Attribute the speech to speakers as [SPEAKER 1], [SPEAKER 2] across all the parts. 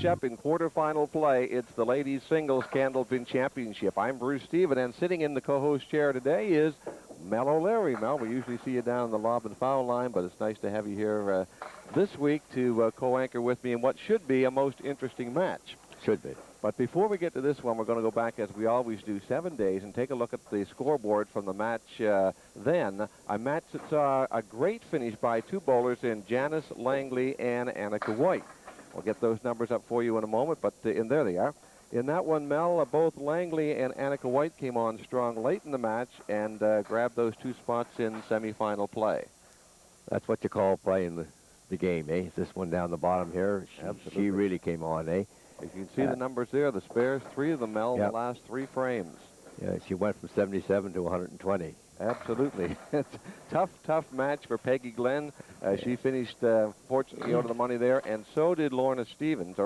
[SPEAKER 1] matchup in quarterfinal play. It's the ladies singles Candlepin Championship. I'm Bruce Steven, and sitting in the co-host chair today is Mel O'Leary. Mel, we usually see you down on the lob and foul line, but it's nice to have you here this week to co-anchor with me in what should be a most interesting match.
[SPEAKER 2] Should be.
[SPEAKER 1] But before we get to this one, we're going to go back, as we always do, 7 days and take a look at the scoreboard from the match then. A match that saw a great finish by two bowlers in Janice Langley and Annika White. We'll get those numbers up for you in a moment, but there they are. In that one, Mel, both Langley and Annika White came on strong late in the match and grabbed those two spots in semifinal play.
[SPEAKER 2] That's what you call playing the game, eh? This one down the bottom here, she really came on, eh?
[SPEAKER 1] If you can see the numbers there, the spares, 3 of them, Mel, in the last 3 frames.
[SPEAKER 2] Yeah, she went from 77 to 120.
[SPEAKER 1] Absolutely. It's a tough match for Peggy Glenn. She finished, fortunately, out of the money there, and so did Laura Stevens,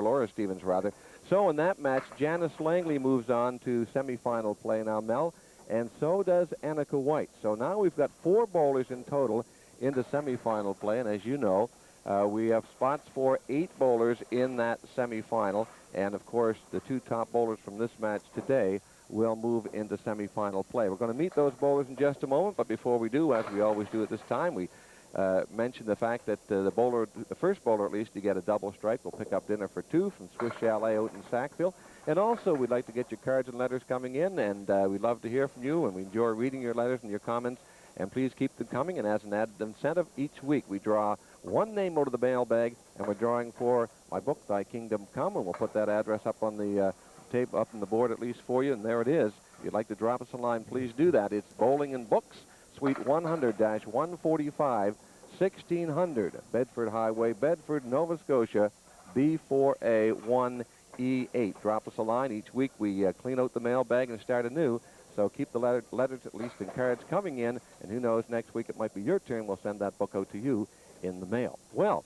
[SPEAKER 1] rather. So in that match, Janice Langley moves on to semifinal play now, Mel, and so does Annika White. So now we've got 4 bowlers in total into semifinal play, and as you know, we have spots for 8 bowlers in that semifinal, and of course, the 2 top bowlers from this match today will move into semifinal play. We're going to meet those bowlers in just a moment, but before we do, as we always do at this time, we mention the fact that the first bowler at least, to get a double strike, will pick up dinner for 2 from Swiss Chalet out in Sackville. And also, we'd like to get your cards and letters coming in, and we'd love to hear from you, and we enjoy reading your letters and your comments. And please keep them coming, and as an added incentive, each week we draw 1 name out of the mailbag, and we're drawing for my book, Thy Kingdom Come, and we'll put that address up on the tape, up on the board at least for you, and there it is. If you'd like to drop us a line, please do that. It's Bowling and Books, Suite 100-145, 1600 Bedford Highway, Bedford, Nova Scotia, B4A1E8. Drop us a line. Each week we clean out the mailbag and start anew. So keep the letters, at least in cards, coming in, and who knows, next week it might be your turn. We'll send that book out to you in the mail. Well,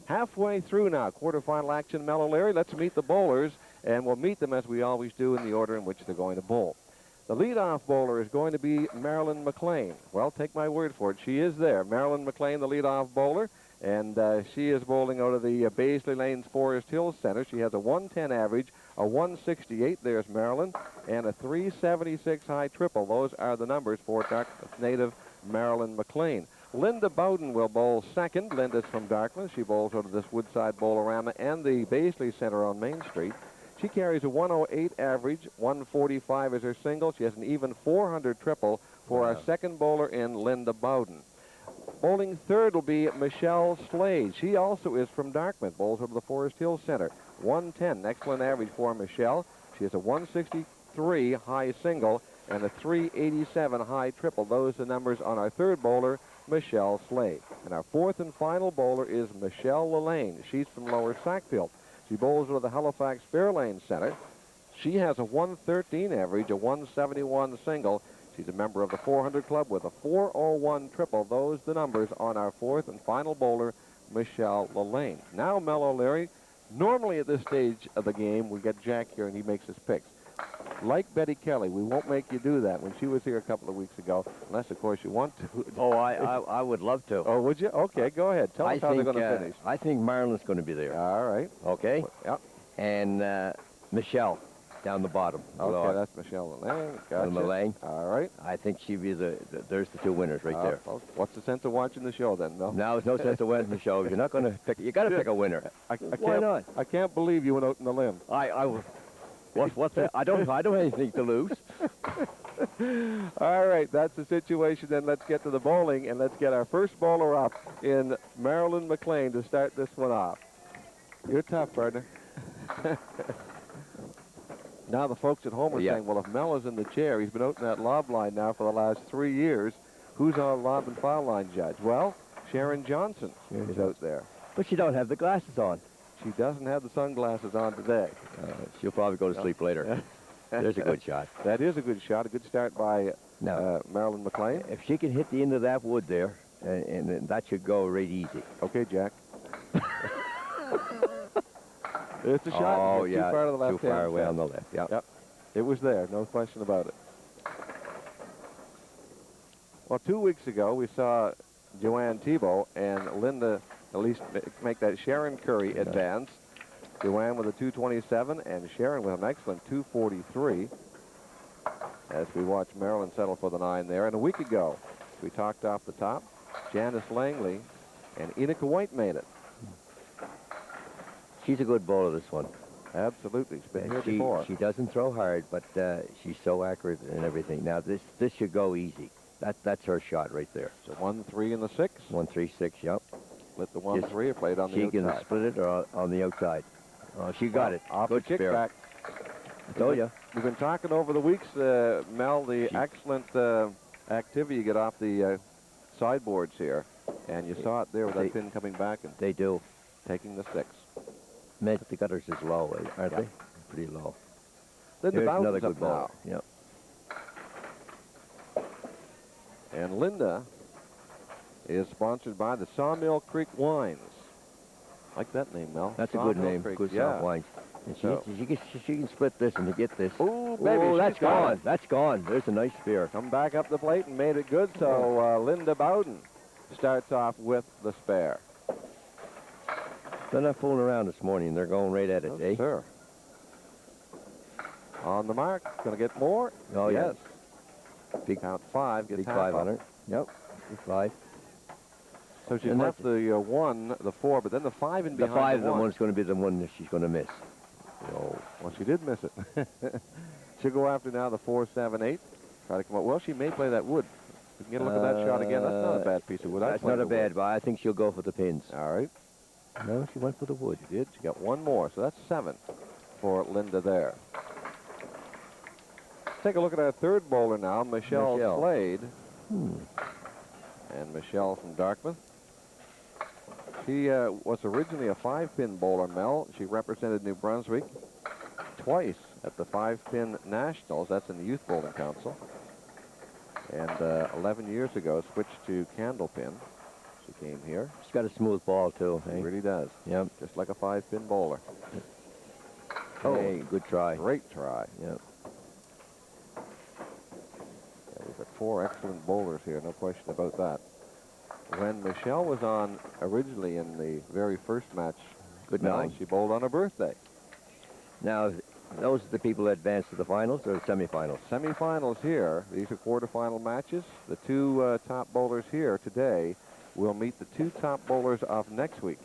[SPEAKER 1] halfway through now, quarterfinal action, Mel O'Leary. Let's meet the bowlers, and we'll meet them as we always do in the order in which they're going to bowl. The leadoff bowler is going to be Marilyn McClain. Well, take my word for it. She is there. Marilyn McClain, the leadoff bowler, and she is bowling out of the Baisley Lanes Forest Hills Center. She has a 110 average, a 168, there's Marilyn, and a 376 high triple. Those are the numbers for Dartmouth native Marilyn McClain. Linda Bowden will bowl second. Linda's from Dartmouth. She bowls out of this Woodside Bowlrama and the Baisley Center on Main Street. She carries a 108 average, 145 is her single. She has an even 400 triple for our second bowler in Linda Bowden. Bowling third will be Michelle Slade. She also is from Dartmouth, bowls over the Forest Hills Center. 110, excellent average for Michelle. She has a 163 high single and a 387 high triple. Those are the numbers on our third bowler, Michelle Slade. And our fourth and final bowler is Michelle LaLanne. She's from Lower Sackville. She bowls over the Halifax Fairlane Center. She has a 113 average, a 171 single. She's a member of the 400 Club with a 401 triple. Those the numbers on our fourth and final bowler, Michelle LaLanne. Now, Mel O'Leary, normally at this stage of the game, we get Jack here and he makes his picks. Like Betty Kelly, we won't make you do that when she was here a couple of weeks ago, unless, of course, you want to.
[SPEAKER 2] Oh, I would love to.
[SPEAKER 1] Oh, would you? Okay, go ahead. Tell us how they're going to finish.
[SPEAKER 2] I think Marilyn's going to be there.
[SPEAKER 1] All right.
[SPEAKER 2] Okay?
[SPEAKER 1] Yep.
[SPEAKER 2] And Michelle down the bottom.
[SPEAKER 1] Okay, that's Michelle LaLanne. Gotcha.
[SPEAKER 2] LaLanne.
[SPEAKER 1] All right.
[SPEAKER 2] I think she'd be there's the 2 winners right there.
[SPEAKER 1] Well, what's the sense of watching the show then, Mel?
[SPEAKER 2] Now, there's no sense of winning the show. You're not going to pick. You got to pick a winner. Why not?
[SPEAKER 1] I can't believe you went out on the limb.
[SPEAKER 2] What's that? I don't have anything to lose.
[SPEAKER 1] All right, that's the situation. Then let's get to the bowling, and let's get our first bowler up in Marilyn McClain to start this one off. You're tough, partner. Now the folks at home are saying, well, if Mel is in the chair, he's been out in that lob line now for the last 3 years. Who's our lob and foul line judge? Well, Sharon Johnson is out there.
[SPEAKER 2] But she don't have the glasses on.
[SPEAKER 1] She doesn't have the sunglasses on today.
[SPEAKER 2] She'll probably go to sleep later. There's a good shot.
[SPEAKER 1] That is a good shot. A good start by Marilyn McClain.
[SPEAKER 2] If she can hit the end of that wood there, and that should go right easy.
[SPEAKER 1] Okay, Jack. It's a shot.
[SPEAKER 2] Oh, yeah.
[SPEAKER 1] Too far to the left.
[SPEAKER 2] Too far away on the left.
[SPEAKER 1] Yep. It was there. No question about it. Well, 2 weeks ago, we saw Joanne Tebow and Linda at least make that Sharon Curry advance. Duane with a 227, and Sharon with an excellent 243. As we watch Marilyn settle for the 9 there. And a week ago, we talked off the top, Janice Langley and Enika White made it.
[SPEAKER 2] She's a good bowler, this one.
[SPEAKER 1] Absolutely. She's been here before.
[SPEAKER 2] She doesn't throw hard, but she's so accurate and everything. Now, this should go easy. That's her shot right there.
[SPEAKER 1] So 1-3 in the 6.
[SPEAKER 2] 1-3-6, yep.
[SPEAKER 1] Split the 1-3 or played on the outside.
[SPEAKER 2] She can split it or on the outside. Oh, she got it.
[SPEAKER 1] Off
[SPEAKER 2] good
[SPEAKER 1] the kickback.
[SPEAKER 2] I told you.
[SPEAKER 1] We've been talking over the weeks, Mel, the excellent activity you get off the sideboards here. And you saw it there with that pin coming back and
[SPEAKER 2] they do.
[SPEAKER 1] Taking the 6.
[SPEAKER 2] The gutters is low, aren't they? Pretty low.
[SPEAKER 1] Linda
[SPEAKER 2] Here's another
[SPEAKER 1] up
[SPEAKER 2] good ball.
[SPEAKER 1] now.
[SPEAKER 2] Yep.
[SPEAKER 1] And Linda is sponsored by the Sawmill Creek Wines. Like that name, Mel.
[SPEAKER 2] That's
[SPEAKER 1] Sawmill
[SPEAKER 2] a good name.
[SPEAKER 1] Creek.
[SPEAKER 2] Good
[SPEAKER 1] yeah.
[SPEAKER 2] soft wines. And she can split this and get this.
[SPEAKER 1] Ooh, baby,
[SPEAKER 2] oh, that's gone.
[SPEAKER 1] It.
[SPEAKER 2] That's gone. There's a nice spear.
[SPEAKER 1] Come back up the plate and made it good. So Linda Bowden starts off with the spare.
[SPEAKER 2] They're not fooling around this morning. They're going right at it,
[SPEAKER 1] eh? Sir. On the mark. Going to get more?
[SPEAKER 2] Oh,
[SPEAKER 1] yes.
[SPEAKER 2] Big
[SPEAKER 1] count 5.
[SPEAKER 2] Big 5 on her. Yep. Big 5.
[SPEAKER 1] So she left the 1, the 4, but then the 5 in behind.
[SPEAKER 2] The 5
[SPEAKER 1] the 1
[SPEAKER 2] is going to be the one that she's going to miss.
[SPEAKER 1] Oh, well, she did miss it. She'll go after now the 4, 7, 8. Try to come up. Well, she may play that wood. We can get a look at that shot again. That's not a bad piece of wood.
[SPEAKER 2] That's not a bad, but I think she'll go for the pins.
[SPEAKER 1] All right.
[SPEAKER 2] No, she went for the wood.
[SPEAKER 1] She did. She got 1 more, so that's 7 for Linda there. Let's take a look at our 3rd bowler now, Michelle. Slade. And Michelle from Dartmouth. She was originally a 5-pin bowler, Mel. She represented New Brunswick twice at the 5-pin nationals. That's in the Youth Bowling Council. And 11 years ago, switched to candlepin. She came here.
[SPEAKER 2] She's got a smooth ball, too.
[SPEAKER 1] She really does.
[SPEAKER 2] Yep.
[SPEAKER 1] Just like a 5-pin bowler.
[SPEAKER 2] Hey, good try.
[SPEAKER 1] Great try.
[SPEAKER 2] Yep.
[SPEAKER 1] Yeah, we've got 4 excellent bowlers here, no question about that. When Michelle was on originally in the very first match, she bowled on her birthday.
[SPEAKER 2] Now, those are the people that advanced to the finals or the semifinals?
[SPEAKER 1] Semifinals here. These are quarterfinal matches. The 2 top bowlers here today will meet the 2 top bowlers of next week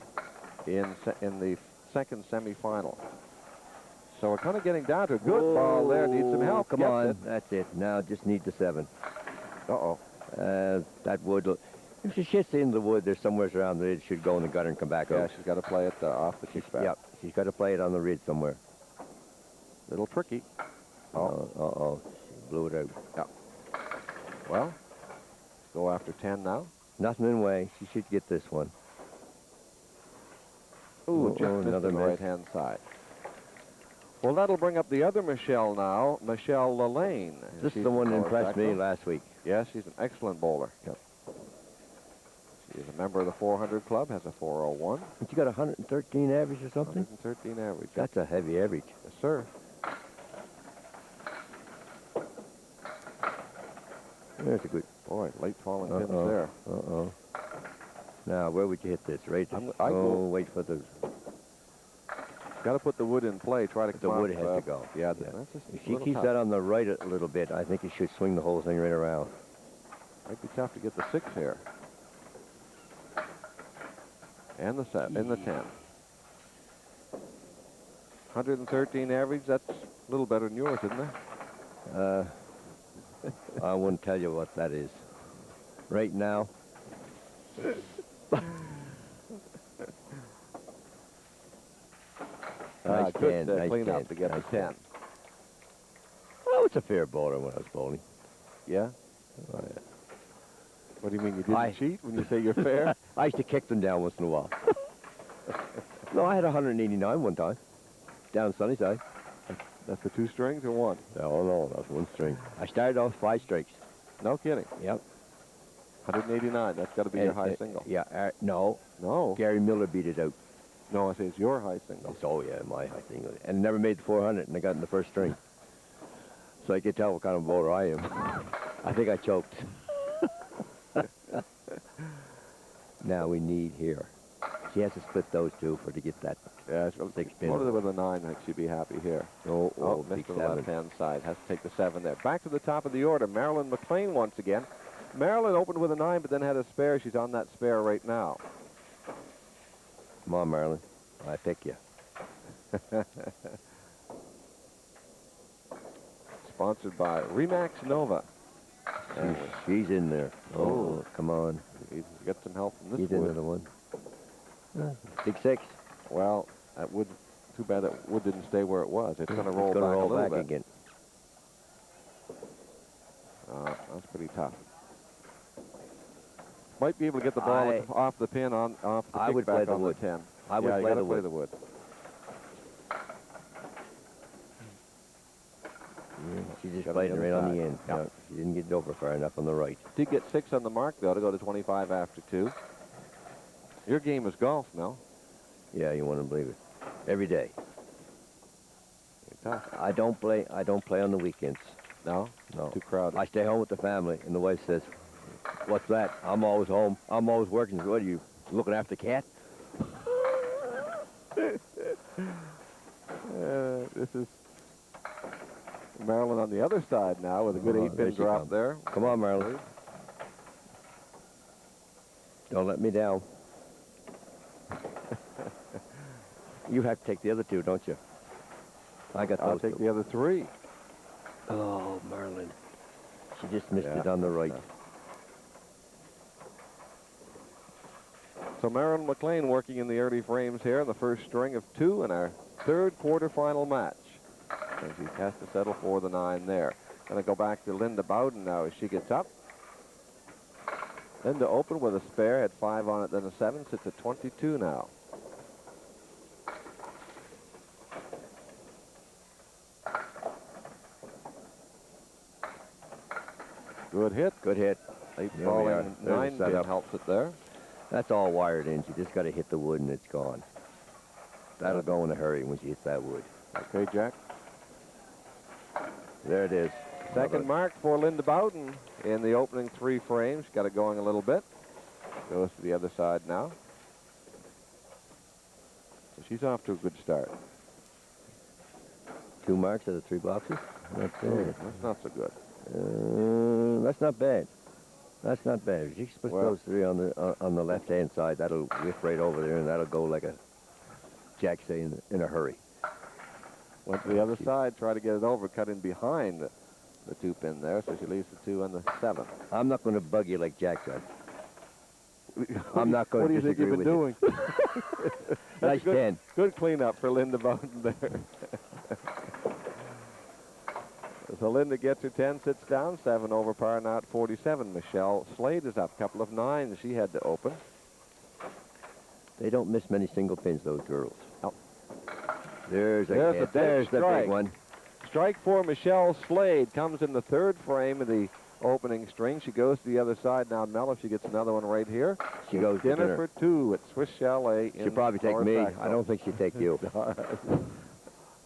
[SPEAKER 1] in the 2nd semifinal. So we're kind of getting down to a good ball there. Needs some help.
[SPEAKER 2] Come on. That's it. Now just need the 7.
[SPEAKER 1] Uh-oh.
[SPEAKER 2] That wood. If she hits in the wood, there's somewhere around there. It should go in the gutter and come back out.
[SPEAKER 1] Yeah, she's got to play it off the kickback.
[SPEAKER 2] Yep, she's got to play it on the ridge somewhere.
[SPEAKER 1] Little tricky.
[SPEAKER 2] Uh-oh. She blew it out.
[SPEAKER 1] Yeah. Well, go after 10 now.
[SPEAKER 2] Nothing in the way. She should get this one.
[SPEAKER 1] Ooh, just another right-hand side. Well, that'll bring up the other Michelle now, Michelle LaLanne.
[SPEAKER 2] This is the one that impressed me last week.
[SPEAKER 1] Yes, she's an excellent bowler.
[SPEAKER 2] Yep.
[SPEAKER 1] She's a member of the 400 club, has a 401.
[SPEAKER 2] And she got 113 average or something?
[SPEAKER 1] 113 average.
[SPEAKER 2] That's a heavy average.
[SPEAKER 1] Yes, sir.
[SPEAKER 2] There's a good...
[SPEAKER 1] Boy, late falling pins there.
[SPEAKER 2] Uh-oh. Now, where would you hit this? Right? Wait for the...
[SPEAKER 1] Got to put the wood in play. Try to
[SPEAKER 2] the wood has to go.
[SPEAKER 1] Yeah.
[SPEAKER 2] If she keeps that on the right a little bit, I think it should swing the whole thing right around.
[SPEAKER 1] Might be tough to get the 6 here. And the 7, and the 10. 113 average. That's a little better than yours, isn't it?
[SPEAKER 2] I wouldn't tell you what that is. Right now. Nice
[SPEAKER 1] good
[SPEAKER 2] nice
[SPEAKER 1] clean up to get
[SPEAKER 2] nice
[SPEAKER 1] the 10.
[SPEAKER 2] Well, it's a fair bowler when I was bowling.
[SPEAKER 1] Yeah?
[SPEAKER 2] Oh, yeah.
[SPEAKER 1] What do you mean, you didn't cheat when you say you're fair?
[SPEAKER 2] I used to kick them down once in a while. No, I had 189 one time, down Sunnyside.
[SPEAKER 1] That's the 2 strings or 1?
[SPEAKER 2] No, that's 1 string. I started off 5 strikes.
[SPEAKER 1] No kidding.
[SPEAKER 2] Yep.
[SPEAKER 1] 189, that's got to be your high single.
[SPEAKER 2] Yeah, no.
[SPEAKER 1] No.
[SPEAKER 2] Gary Miller beat it out.
[SPEAKER 1] No, I say it's your high single.
[SPEAKER 2] Oh, yeah, my high single. And never made the 400, and I got in the first string. So I could tell what kind of bowler I am. I think I choked. Now we need here. She has to split those two to get that.
[SPEAKER 1] Yeah, it's
[SPEAKER 2] 6 pin.
[SPEAKER 1] loaded with a 9. I think she'd be happy here.
[SPEAKER 2] Oh,
[SPEAKER 1] missed
[SPEAKER 2] big
[SPEAKER 1] the
[SPEAKER 2] 7.
[SPEAKER 1] left-hand side. Has to take the 7 there. Back to the top of the order. Marilyn McClane once again. Marilyn opened with a 9, but then had a spare. She's on that spare right now.
[SPEAKER 2] Come on, Marilyn. I pick you.
[SPEAKER 1] Sponsored by Remax Nova.
[SPEAKER 2] She's in there. Oh, come on.
[SPEAKER 1] He's got some help from this
[SPEAKER 2] He's
[SPEAKER 1] wood.
[SPEAKER 2] into the one. Big 6.
[SPEAKER 1] Well, that wood, too bad that wood didn't stay where it was. It's going to roll back a little bit.
[SPEAKER 2] Again.
[SPEAKER 1] That's pretty tough. Might be able to get the ball off the pin off the
[SPEAKER 2] I would play
[SPEAKER 1] kickback
[SPEAKER 2] the
[SPEAKER 1] on
[SPEAKER 2] wood.
[SPEAKER 1] the 10.
[SPEAKER 2] I would play the wood.
[SPEAKER 1] the wood.
[SPEAKER 2] Yeah, she just played it right on the end.
[SPEAKER 1] Yeah.
[SPEAKER 2] No, she didn't get it over far enough on the right.
[SPEAKER 1] Did get 6 on the mark, though, to go to 25 after 2. Your game is golf, Mel.
[SPEAKER 2] Yeah, you wouldn't believe it. Every day.
[SPEAKER 1] Tough.
[SPEAKER 2] I don't play on the weekends.
[SPEAKER 1] No?
[SPEAKER 2] No.
[SPEAKER 1] Too crowded.
[SPEAKER 2] I stay home with the family, and the wife says, "What's that? I'm always home. I'm always working." What are you, looking after the cat?
[SPEAKER 1] This is Marilyn on the other side now with a good 8-pin drop there.
[SPEAKER 2] Come on, Marilyn. Don't let me down. You have to take the other 2, don't you? I got those.
[SPEAKER 1] I'll take the other 3.
[SPEAKER 2] Oh, Marilyn. She just missed it on the right.
[SPEAKER 1] So Marilyn McClane working in the early frames here in the first string of 2 in our 3rd quarterfinal match. And she has to settle for the 9 there. Going to go back to Linda Bowden now as she gets up. Linda opened with a spare, had 5 on it, then a 7, sits at 22 now. Good hit.
[SPEAKER 2] Good hit.
[SPEAKER 1] Late falling 9-pin helps it there.
[SPEAKER 2] That's all wired in. You just got to hit the wood and it's gone. That'll go in a hurry when she hits that wood.
[SPEAKER 1] Okay, Jack.
[SPEAKER 2] There it is.
[SPEAKER 1] Second mark for Linda Bowden in the opening 3 frames. Got it going a little bit. Goes to the other side now. So she's off to a good start.
[SPEAKER 2] 2 marks out of 3 boxes. That's
[SPEAKER 1] That's not so good.
[SPEAKER 2] That's not bad. That's not bad. If she puts those 3 on the left-hand side, that'll whiff right over there, and that'll go like a Jack say in a hurry.
[SPEAKER 1] Went to the other side, try to get it over, cut in behind the 2-pin there, so she leaves the 2 and the 7.
[SPEAKER 2] I'm not going to bug you like Jack does. I'm not going to disagree with you.
[SPEAKER 1] What do you think you've been doing?
[SPEAKER 2] Nice 10.
[SPEAKER 1] Good cleanup for Linda Bowden there. So Linda gets her 10, sits down, 7 over par, now at 47. Michelle Slade is up, couple of 9s she had to open.
[SPEAKER 2] They don't miss many single pins, those girls.
[SPEAKER 1] Oh.
[SPEAKER 2] There's the big one.
[SPEAKER 1] Strike for Michelle Slade. Comes in the 3rd frame of the opening string. She goes to the other side now. Mel, if she gets another one right here.
[SPEAKER 2] She goes
[SPEAKER 1] dinner for 2 at Swiss Chalet.
[SPEAKER 2] She'll probably take me. I don't think she'll take you.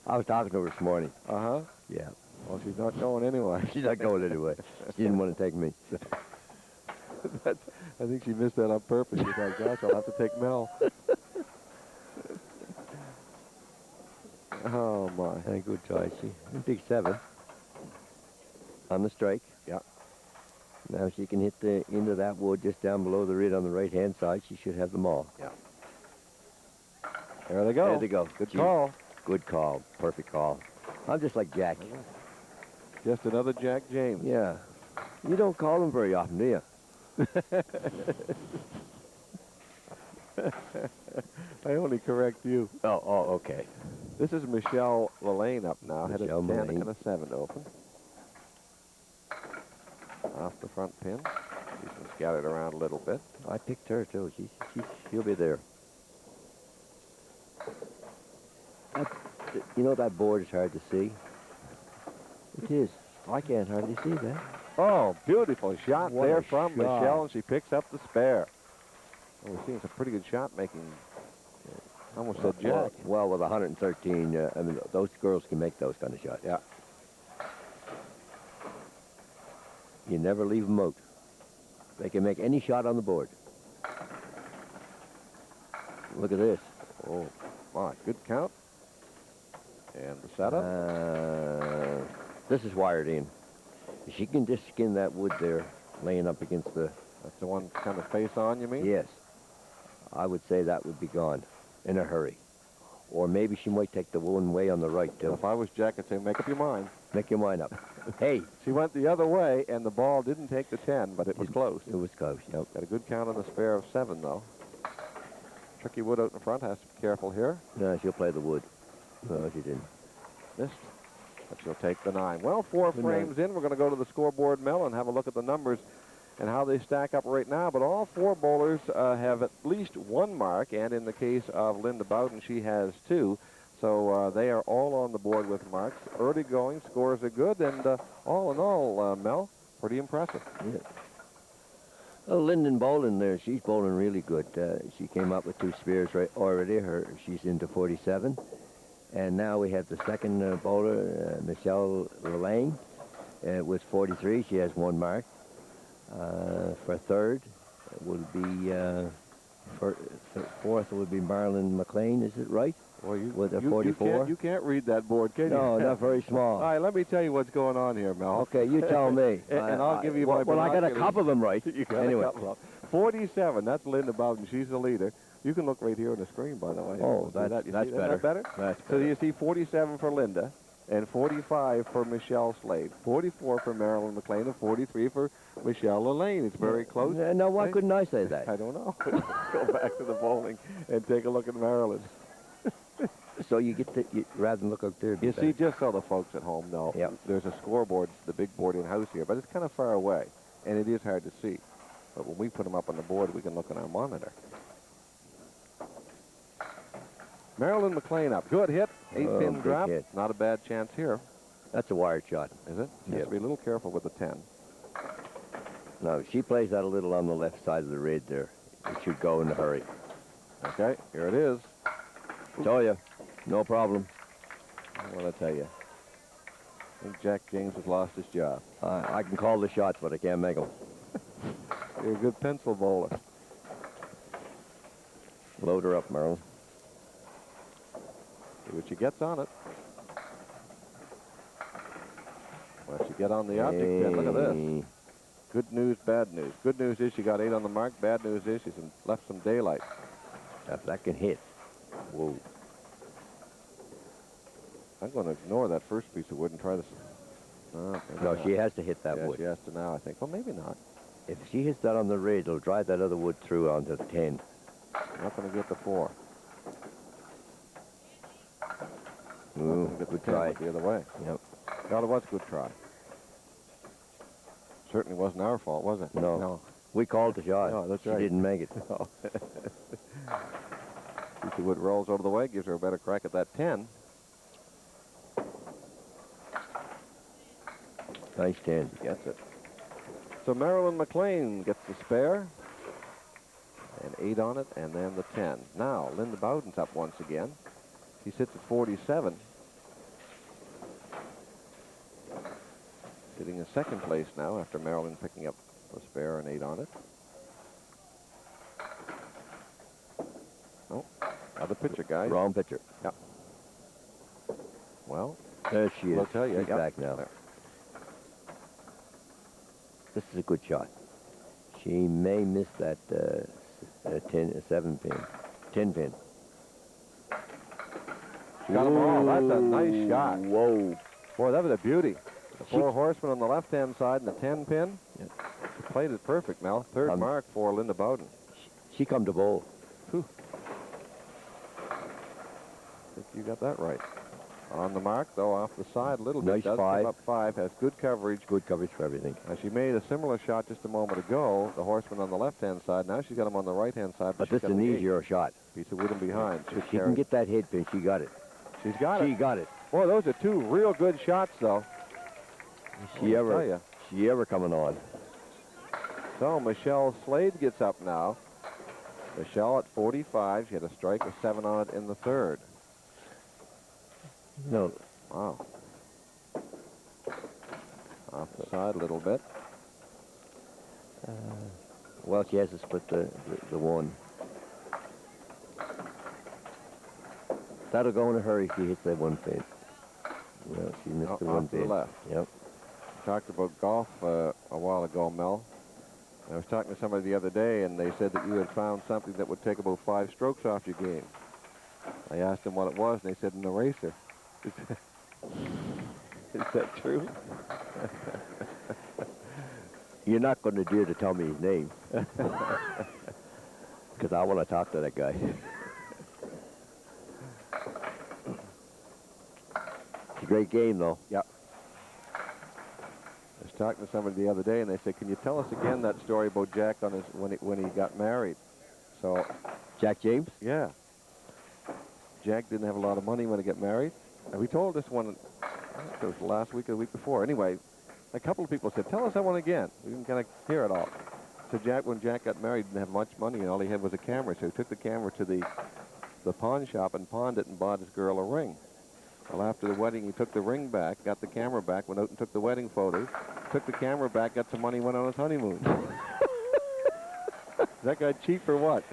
[SPEAKER 2] I was talking to her this morning.
[SPEAKER 1] Uh-huh.
[SPEAKER 2] Yeah.
[SPEAKER 1] Well, she's not going anyway.
[SPEAKER 2] She's not going anyway. She didn't want to take me.
[SPEAKER 1] I think she missed that on purpose. She's like, gosh, I'll have to take Mel. Oh, my.
[SPEAKER 2] Good try. She big 7 on the strike.
[SPEAKER 1] Yeah.
[SPEAKER 2] Now she can hit the end of that wood just down below the rid on the right-hand side. She should have them all.
[SPEAKER 1] Yeah. There they go.
[SPEAKER 2] There they go.
[SPEAKER 1] Good call.
[SPEAKER 2] Good call. Perfect call. I'm just like Jack.
[SPEAKER 1] Just another Jack James.
[SPEAKER 2] Yeah. You don't call him very often, do you?
[SPEAKER 1] I only correct you.
[SPEAKER 2] Oh, okay.
[SPEAKER 1] This is Michelle LaLanne up now. Had a 10
[SPEAKER 2] LaLanne.
[SPEAKER 1] and a 7 open. Off the front pin. She's been scattered around a little bit.
[SPEAKER 2] I picked her, too. She'll be there. You know that board is hard to see? It is. I can't hardly see that.
[SPEAKER 1] Oh, beautiful shot
[SPEAKER 2] What
[SPEAKER 1] there
[SPEAKER 2] a
[SPEAKER 1] from
[SPEAKER 2] shot.
[SPEAKER 1] Michelle, and she picks up the spare. Well, we're seeing some pretty good shot making. I almost said Jack.
[SPEAKER 2] Well, with 113, I mean, those girls can make those kind of shots.
[SPEAKER 1] Yeah.
[SPEAKER 2] You never leave them out. They can make any shot on the board. Look at this.
[SPEAKER 1] Oh, my, good count. And the setup.
[SPEAKER 2] This is wired in. If she can just skin that wood there, laying up against the...
[SPEAKER 1] That's the one kind of face on, you mean?
[SPEAKER 2] Yes. I would say that would be gone in a hurry. Or maybe she might take the one way on the right, too.
[SPEAKER 1] If I was Jack, I'd say make up your mind.
[SPEAKER 2] Make your mind up. Hey.
[SPEAKER 1] She went the other way, and the ball didn't take the 10, but it was close.
[SPEAKER 2] It was close, yep.
[SPEAKER 1] Got a good count on the spare of 7, though. Tricky wood out in front. Has to be careful here.
[SPEAKER 2] No, she'll play the wood. No, she didn't.
[SPEAKER 1] Missed. But she'll take the 9. Well, 4 frames in. We're going to go to the scoreboard, Mel, and have a look at the numbers and how they stack up right now. But all 4 bowlers have at least 1 mark, and in the case of Linda Bowden, she has 2. So they are all on the board with marks. Early going, scores are good, and all in all, Mel, pretty impressive.
[SPEAKER 2] Yeah. Oh, Lyndon Bowden there, she's bowling really good. She came up with 2 spears right already. She's into 47. And now we have the second bowler, Michelle LaLanne, with 43. She has 1 mark. For third will be, fourth would be MARLINE MACCLANE, is it right?
[SPEAKER 1] Well,
[SPEAKER 2] with a 44.
[SPEAKER 1] You can't read that board, can you?
[SPEAKER 2] No, not very small.
[SPEAKER 1] All right, let me tell you what's going on here, Mel.
[SPEAKER 2] Okay, you tell me.
[SPEAKER 1] and I'll give you my
[SPEAKER 2] Well, I got a couple of them right.
[SPEAKER 1] You got
[SPEAKER 2] anyway.
[SPEAKER 1] a couple of 47, that's Linda Bowden. She's the leader. You can look right here on the screen, by the way.
[SPEAKER 2] Oh, that's
[SPEAKER 1] better.
[SPEAKER 2] That's
[SPEAKER 1] better?
[SPEAKER 2] That's
[SPEAKER 1] so you see 47 for Linda, and 45 for Michelle Slade, 44 for MARLINE MACCLANE, and 43 for Michelle LaLanne. It's very close.
[SPEAKER 2] Now, why couldn't I say that?
[SPEAKER 1] I don't know. Go back to the bowling and take a look at MARLINE.
[SPEAKER 2] So you get to, rather than look up there.
[SPEAKER 1] You see, just so the folks at home know, there's a scoreboard, the big board in-house here, but it's kind of far away, and it is hard to see. But when we put them up on the board, we can look on our monitor. MARLINE MACCLANE up. Good hit. 8-pin drop.
[SPEAKER 2] Hit.
[SPEAKER 1] Not a bad chance here.
[SPEAKER 2] That's a wired shot.
[SPEAKER 1] Is it? You have to be a little careful with the 10.
[SPEAKER 2] No, she plays that a little on the left side of the red there. It should go in a hurry.
[SPEAKER 1] Okay, here it is.
[SPEAKER 2] Told you. No problem.
[SPEAKER 1] What did I tell you? I think Jack James has lost his job.
[SPEAKER 2] I can call the shots, but I can't make them.
[SPEAKER 1] You're a good pencil bowler.
[SPEAKER 2] Load her up, Merle.
[SPEAKER 1] See what she gets on it. What she get on the object pin. Look at this. Good news, bad news. Good news is she got 8 on the mark. Bad news is she's left some daylight.
[SPEAKER 2] If that can hit. Whoa.
[SPEAKER 1] I'm going to ignore that first piece of wood and try this.
[SPEAKER 2] No, she has to hit that wood.
[SPEAKER 1] She has to now, I think. Well, maybe not.
[SPEAKER 2] If she hits that on the red, it'll drive that other wood through onto the 10.
[SPEAKER 1] Not going to get the 4.
[SPEAKER 2] Ooh, good try.
[SPEAKER 1] The other way.
[SPEAKER 2] Yep.
[SPEAKER 1] God, it was a good try. Certainly wasn't our fault, was it?
[SPEAKER 2] No. We called the shot.
[SPEAKER 1] No, that's
[SPEAKER 2] she
[SPEAKER 1] right.
[SPEAKER 2] didn't make it.
[SPEAKER 1] No. Piece of wood rolls over the way, gives her a better crack at that 10.
[SPEAKER 2] Nice 10.
[SPEAKER 1] She gets it. So MARLINE MACCLANE gets the spare. And 8 on it, and then the 10. Now, Linda Bowden's up once again. She sits at 47. Sitting in second place now after MARLINE picking up the spare and 8 on it. Oh, other pitcher, guys.
[SPEAKER 2] Wrong pitcher.
[SPEAKER 1] Yep. Well,
[SPEAKER 2] there she is.
[SPEAKER 1] I'll tell you.
[SPEAKER 2] She's back now.
[SPEAKER 1] There.
[SPEAKER 2] This is a good shot. She may miss that 7-pin, 10-pin.
[SPEAKER 1] Got them all. That's a nice shot.
[SPEAKER 2] Whoa.
[SPEAKER 1] Boy, that was a beauty. The 4 horsemen on the left-hand side and the 10-pin. Yep. She played it perfect, Mel. Third mark for Linda Bowden.
[SPEAKER 2] She come to bowl.
[SPEAKER 1] Whew. I think you got that right. On the mark, though, off the side a little bit.
[SPEAKER 2] Nice
[SPEAKER 1] does
[SPEAKER 2] 5.
[SPEAKER 1] Come up 5, has good coverage.
[SPEAKER 2] Good coverage for everything.
[SPEAKER 1] Now, she made a similar shot just a moment ago, the horseman on the left-hand side. Now she's got him on the right-hand side.
[SPEAKER 2] But this is an easier shot.
[SPEAKER 1] Piece of wood in behind.
[SPEAKER 2] If she can get that head pin, she got it.
[SPEAKER 1] She's got it.
[SPEAKER 2] She got it.
[SPEAKER 1] Boy, those are 2 real good shots, though.
[SPEAKER 2] She ever coming on.
[SPEAKER 1] So Michelle Slade gets up now. Michelle at 45. She had a strike with 7 on it in the 3rd.
[SPEAKER 2] No.
[SPEAKER 1] Wow. Off the side a little bit.
[SPEAKER 2] Well, she has to split the 1. That'll go in a hurry if she hits that one pin. Well, she missed the one
[SPEAKER 1] off to the
[SPEAKER 2] pin.
[SPEAKER 1] left.
[SPEAKER 2] Yep.
[SPEAKER 1] Talked about golf a while ago, Mel. I was talking to somebody the other day, and they said that you had found something that would take about 5 strokes off your game. I asked them what it was, and they said an eraser. Is that true?
[SPEAKER 2] You're not going to dare to tell me his name. Because I want to talk to that guy. It's a great game, though.
[SPEAKER 1] Yep. I was talking to somebody the other day, and they said, "Can you tell us again that story about Jack on his when he got married?" So,
[SPEAKER 2] Jack James?
[SPEAKER 1] yeah, Jack didn't have a lot of money when he got married, and we told this one. I think it was last week or the week before. Anyway, a couple of people said, "Tell us that one again." We didn't kind of hear it all. So when Jack got married, didn't have much money, and all he had was a camera. So he took the camera to the pawn shop and pawned it and bought his girl a ring. Well, after the wedding, he took the ring back, got the camera back, went out and took the wedding photos, took the camera back, got some money, went on his honeymoon. Is that guy cheap or what?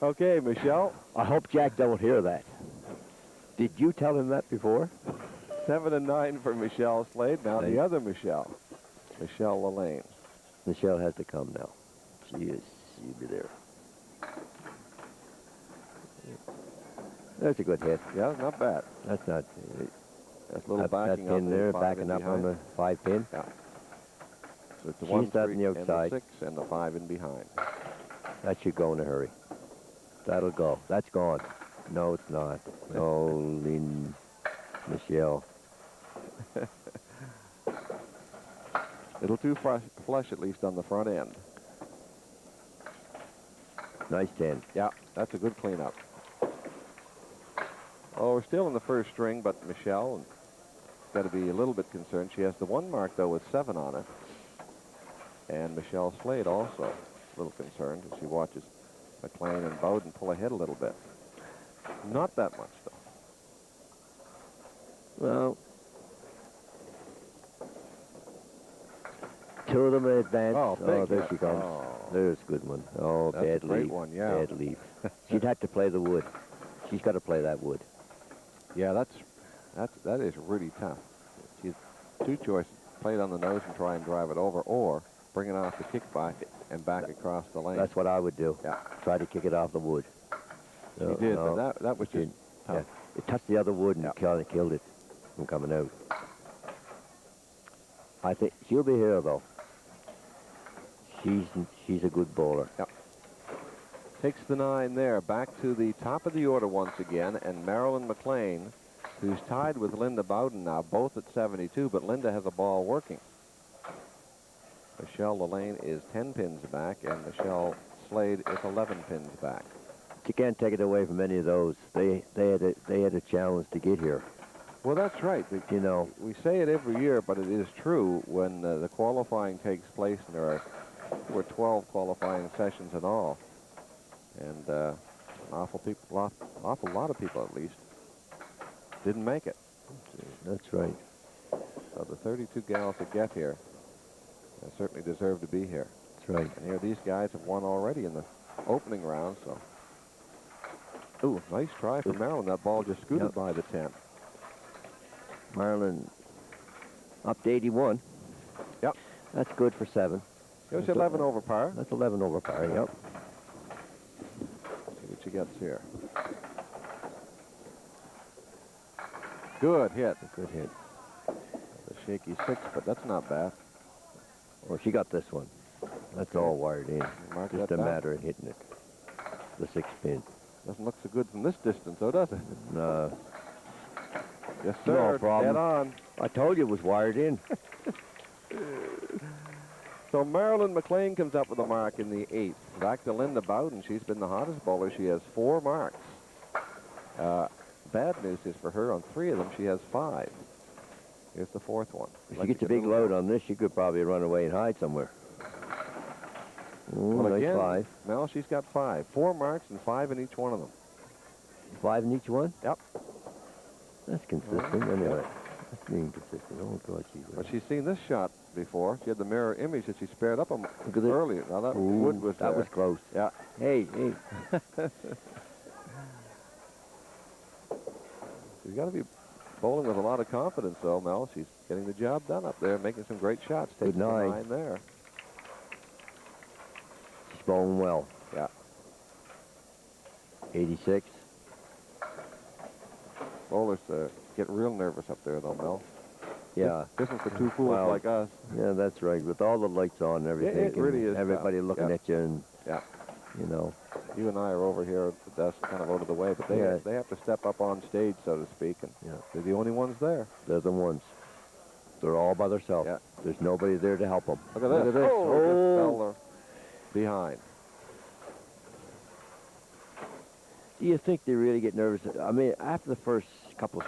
[SPEAKER 1] Okay, Michelle.
[SPEAKER 2] I hope Jack don't hear that. Did you tell him that before?
[SPEAKER 1] 7 and 9 for Michelle Slade. Now the other Michelle, Michelle LaLanne.
[SPEAKER 2] Michelle has to come now. She'll be there. That's a good hit.
[SPEAKER 1] Yeah, not bad.
[SPEAKER 2] That's not.
[SPEAKER 1] That's a little
[SPEAKER 2] That
[SPEAKER 1] backing up
[SPEAKER 2] pin there,
[SPEAKER 1] the 5
[SPEAKER 2] backing
[SPEAKER 1] in
[SPEAKER 2] up on
[SPEAKER 1] behind.
[SPEAKER 2] the 5 pin.
[SPEAKER 1] Yeah. So it's the
[SPEAKER 2] She's
[SPEAKER 1] 1,
[SPEAKER 2] starting
[SPEAKER 1] 3,
[SPEAKER 2] the
[SPEAKER 1] and the
[SPEAKER 2] outside.
[SPEAKER 1] 6, and the 5 in behind.
[SPEAKER 2] That should go in a hurry. That'll go. That's gone. No, it's not. No, Lynn, Michelle.
[SPEAKER 1] A little too flush, at least on the front end.
[SPEAKER 2] Nice 10.
[SPEAKER 1] Yeah, that's a good cleanup. Oh, we're still in the first string, but Michelle got to be a little bit concerned. She has the 1 mark, though, with 7 on it. And Michelle Slade also a little concerned as she watches MACCLANE and Bowden pull ahead a little bit. Not that much, though.
[SPEAKER 2] Well, 2 of them advance.
[SPEAKER 1] Oh,
[SPEAKER 2] there
[SPEAKER 1] hit.
[SPEAKER 2] she comes.
[SPEAKER 1] Oh.
[SPEAKER 2] There's a good one. Oh,
[SPEAKER 1] That's
[SPEAKER 2] bad
[SPEAKER 1] a great
[SPEAKER 2] leaf.
[SPEAKER 1] one, yeah.
[SPEAKER 2] Bad leaf. She'd have to play the wood. She's got to play that wood.
[SPEAKER 1] Yeah, that is really tough. She's 2 choices: play it on the nose and try and drive it over, or bring it off the kickback and back across the lane.
[SPEAKER 2] That's what I would do.
[SPEAKER 1] Yeah.
[SPEAKER 2] Try to kick it off the wood.
[SPEAKER 1] She did, but that was just tough.
[SPEAKER 2] Yeah. It touched the other wood and
[SPEAKER 1] Yeah.
[SPEAKER 2] kind of killed it from coming out. I think she'll be here though. She's a good bowler.
[SPEAKER 1] Yep. Takes the 9 there, back to the top of the order once again, and Marilyn MACCLANE, who's tied with Linda Bowden now, both at 72, but Linda has a ball working. Michelle LaLanne is 10 pins back, and Michelle Slade is 11 pins back.
[SPEAKER 2] You can't take it away from any of those. They had a challenge to get here.
[SPEAKER 1] Well, that's right.
[SPEAKER 2] You know,
[SPEAKER 1] We say it every year, but it is true when the qualifying takes place, and there were 12 qualifying sessions in all. And an awful lot of people, at least, didn't make it.
[SPEAKER 2] that's right.
[SPEAKER 1] So the 32 gals that get here certainly deserve to be here.
[SPEAKER 2] That's right.
[SPEAKER 1] And here these guys have won already in the opening round, so. Ooh, nice try for Marilyn. That ball just scooted by the 10.
[SPEAKER 2] Marlin up to 81.
[SPEAKER 1] Yep.
[SPEAKER 2] That's good for 7.
[SPEAKER 1] It was 11 over par.
[SPEAKER 2] That's 11 over par, yep.
[SPEAKER 1] See what she gets here. Good hit.
[SPEAKER 2] Good hit.
[SPEAKER 1] The shaky 6, but that's not bad.
[SPEAKER 2] Well, she got this one. That's all wired in.
[SPEAKER 1] Mark
[SPEAKER 2] Just
[SPEAKER 1] that
[SPEAKER 2] a
[SPEAKER 1] down.
[SPEAKER 2] matter of hitting it. The 6 pin.
[SPEAKER 1] Doesn't look so good from this distance, though, does it?
[SPEAKER 2] No.
[SPEAKER 1] Yes,
[SPEAKER 2] No
[SPEAKER 1] sir.
[SPEAKER 2] problem.
[SPEAKER 1] Dead on.
[SPEAKER 2] I told you it was wired in.
[SPEAKER 1] So Marilyn MACCLANE comes up with a mark in the 8th. Back to Linda Bowden. She's been the hottest bowler. She has 4 marks. Bad news is for her, on 3 of them, she has 5. Here's the 4th one.
[SPEAKER 2] If she gets a big load on this, she could probably run away and hide somewhere.
[SPEAKER 1] Well,
[SPEAKER 2] Nice
[SPEAKER 1] again,
[SPEAKER 2] 5.
[SPEAKER 1] Mel, she's got 5. 4 marks and 5 in each one of them.
[SPEAKER 2] 5 in each one?
[SPEAKER 1] Yep.
[SPEAKER 2] That's consistent, anyway. That's being consistent. Oh, God,
[SPEAKER 1] But she's seen this shot before. She had the mirror image that she spared up
[SPEAKER 2] Look at this.
[SPEAKER 1] earlier. Now that wood was
[SPEAKER 2] that
[SPEAKER 1] there.
[SPEAKER 2] was close.
[SPEAKER 1] Yeah.
[SPEAKER 2] Hey.
[SPEAKER 1] She's got to be bowling with a lot of confidence, though, Mel. She's getting the job done up there, making some great shots.
[SPEAKER 2] Good
[SPEAKER 1] Taking the
[SPEAKER 2] nine.
[SPEAKER 1] 9 there.
[SPEAKER 2] She's bowling well.
[SPEAKER 1] Yeah.
[SPEAKER 2] 86.
[SPEAKER 1] Bowlers get real nervous up there, though, Mel.
[SPEAKER 2] Yeah.
[SPEAKER 1] This isn't for two fools like us.
[SPEAKER 2] Yeah, that's right. With all the lights on and everything.
[SPEAKER 1] It really is.
[SPEAKER 2] Everybody looking at you and, you know.
[SPEAKER 1] You and I are over here at the desk, kind of out of the way, but they have to step up on stage, so to speak, and they're the only ones there.
[SPEAKER 2] They're the ones. They're all by themselves.
[SPEAKER 1] Yeah.
[SPEAKER 2] There's nobody there to help them.
[SPEAKER 1] Look at this. Oh, just fell behind.
[SPEAKER 2] Do you think they really get nervous? I mean, after the first couple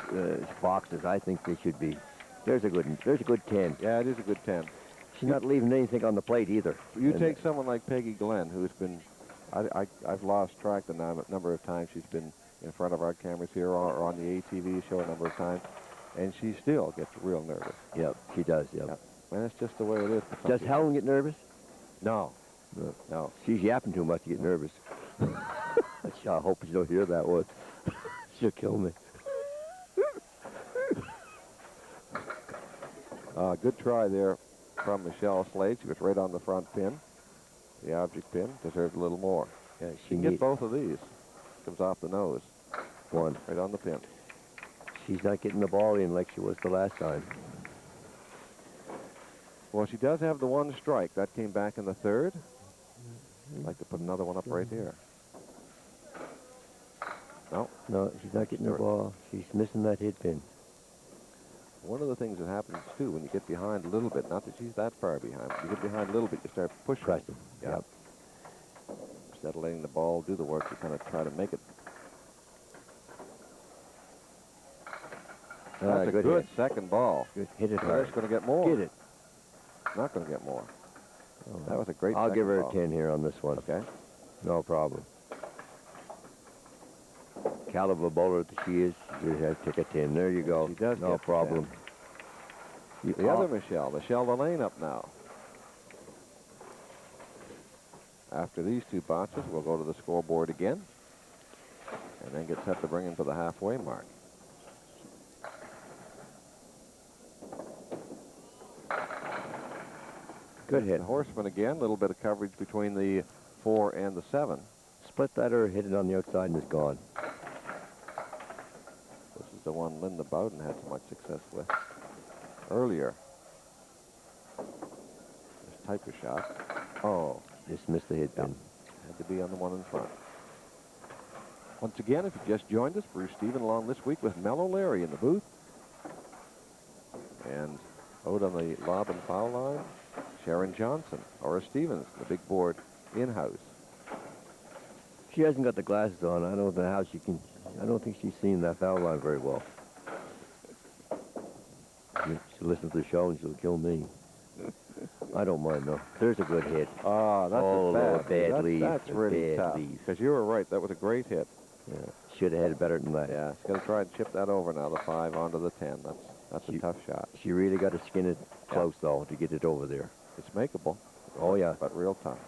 [SPEAKER 2] boxes, I think they should be. There's a good 10.
[SPEAKER 1] Yeah, it is a good 10.
[SPEAKER 2] She's not leaving anything on the plate either.
[SPEAKER 1] You take someone like Peggy Glenn, who's been, I've lost track the number of times she's been in front of our cameras here or on the ATV show a number of times, and she still gets real nervous.
[SPEAKER 2] Yep, she does, yep.
[SPEAKER 1] And that's just the way it is.
[SPEAKER 2] Does Helen get nervous?
[SPEAKER 1] No. No.
[SPEAKER 2] She's yapping too much to get nervous. I hope she don't hear that one. She'll kill me.
[SPEAKER 1] Good try there from Michelle Slade. She was right on the front pin. The object pin deserves a little more.
[SPEAKER 2] Yeah,
[SPEAKER 1] she can get both of these. Comes off the nose.
[SPEAKER 2] One.
[SPEAKER 1] Right on the pin.
[SPEAKER 2] She's not getting the ball in like she was the last time.
[SPEAKER 1] Well, she does have the one strike. That came back in the third. I'd like to put another one up right here. No.
[SPEAKER 2] No, she's not getting the ball. She's missing that hit pin.
[SPEAKER 1] One of the things that happens, too, when you get behind a little bit, not that she's that far behind, but you get behind a little bit, you start pushing.
[SPEAKER 2] Pressing.
[SPEAKER 1] Yeah.
[SPEAKER 2] Yep.
[SPEAKER 1] Instead of letting the ball do the work, you kind of try to make it. That's a good second ball.
[SPEAKER 2] Good. Hit it
[SPEAKER 1] hard.
[SPEAKER 2] hard.
[SPEAKER 1] Going to get more.
[SPEAKER 2] Get it.
[SPEAKER 1] Not going to get more. That was a great
[SPEAKER 2] I'll give her
[SPEAKER 1] ball.
[SPEAKER 2] a 10 here on this one.
[SPEAKER 1] Okay.
[SPEAKER 2] No problem. Caliber bowler that she is, she has to take a 10. There you go.
[SPEAKER 1] She does.
[SPEAKER 2] No problem.
[SPEAKER 1] The other Michelle LaLanne up now. After these two boxes, we'll go to the scoreboard again and then get set to bring him to the halfway mark.
[SPEAKER 2] Good hit.
[SPEAKER 1] The Horseman again, a little bit of coverage between the 4 and the 7.
[SPEAKER 2] Split that or hit it on the outside and it's gone.
[SPEAKER 1] This is the one Linda Bowden had so much success with earlier. This type of shot. Oh.
[SPEAKER 2] Just missed the hit pin.
[SPEAKER 1] Had to be on the one in front. Once again, if you just joined us, Bruce Stephen along this week with Mel O'Leary in the booth. And out on the lob and foul line, Sharon Johnson, Ora Stevens, the big board in-house.
[SPEAKER 2] She hasn't got the glasses on. I don't know how she can. I don't think she's seen that foul line very well. She'll listen to the show and she'll kill me. I don't mind though. There's a good hit.
[SPEAKER 1] Ah, that's a bad lead. That's really tough. Because you were right. That was a great hit.
[SPEAKER 2] Yeah. Should have had it better than that.
[SPEAKER 1] Yeah, she's going to try and chip that over now. The 5 onto the 10. That's a tough shot.
[SPEAKER 2] She really got to skin it close though to get it over there.
[SPEAKER 1] It's makeable.
[SPEAKER 2] Oh yeah,
[SPEAKER 1] but real tough.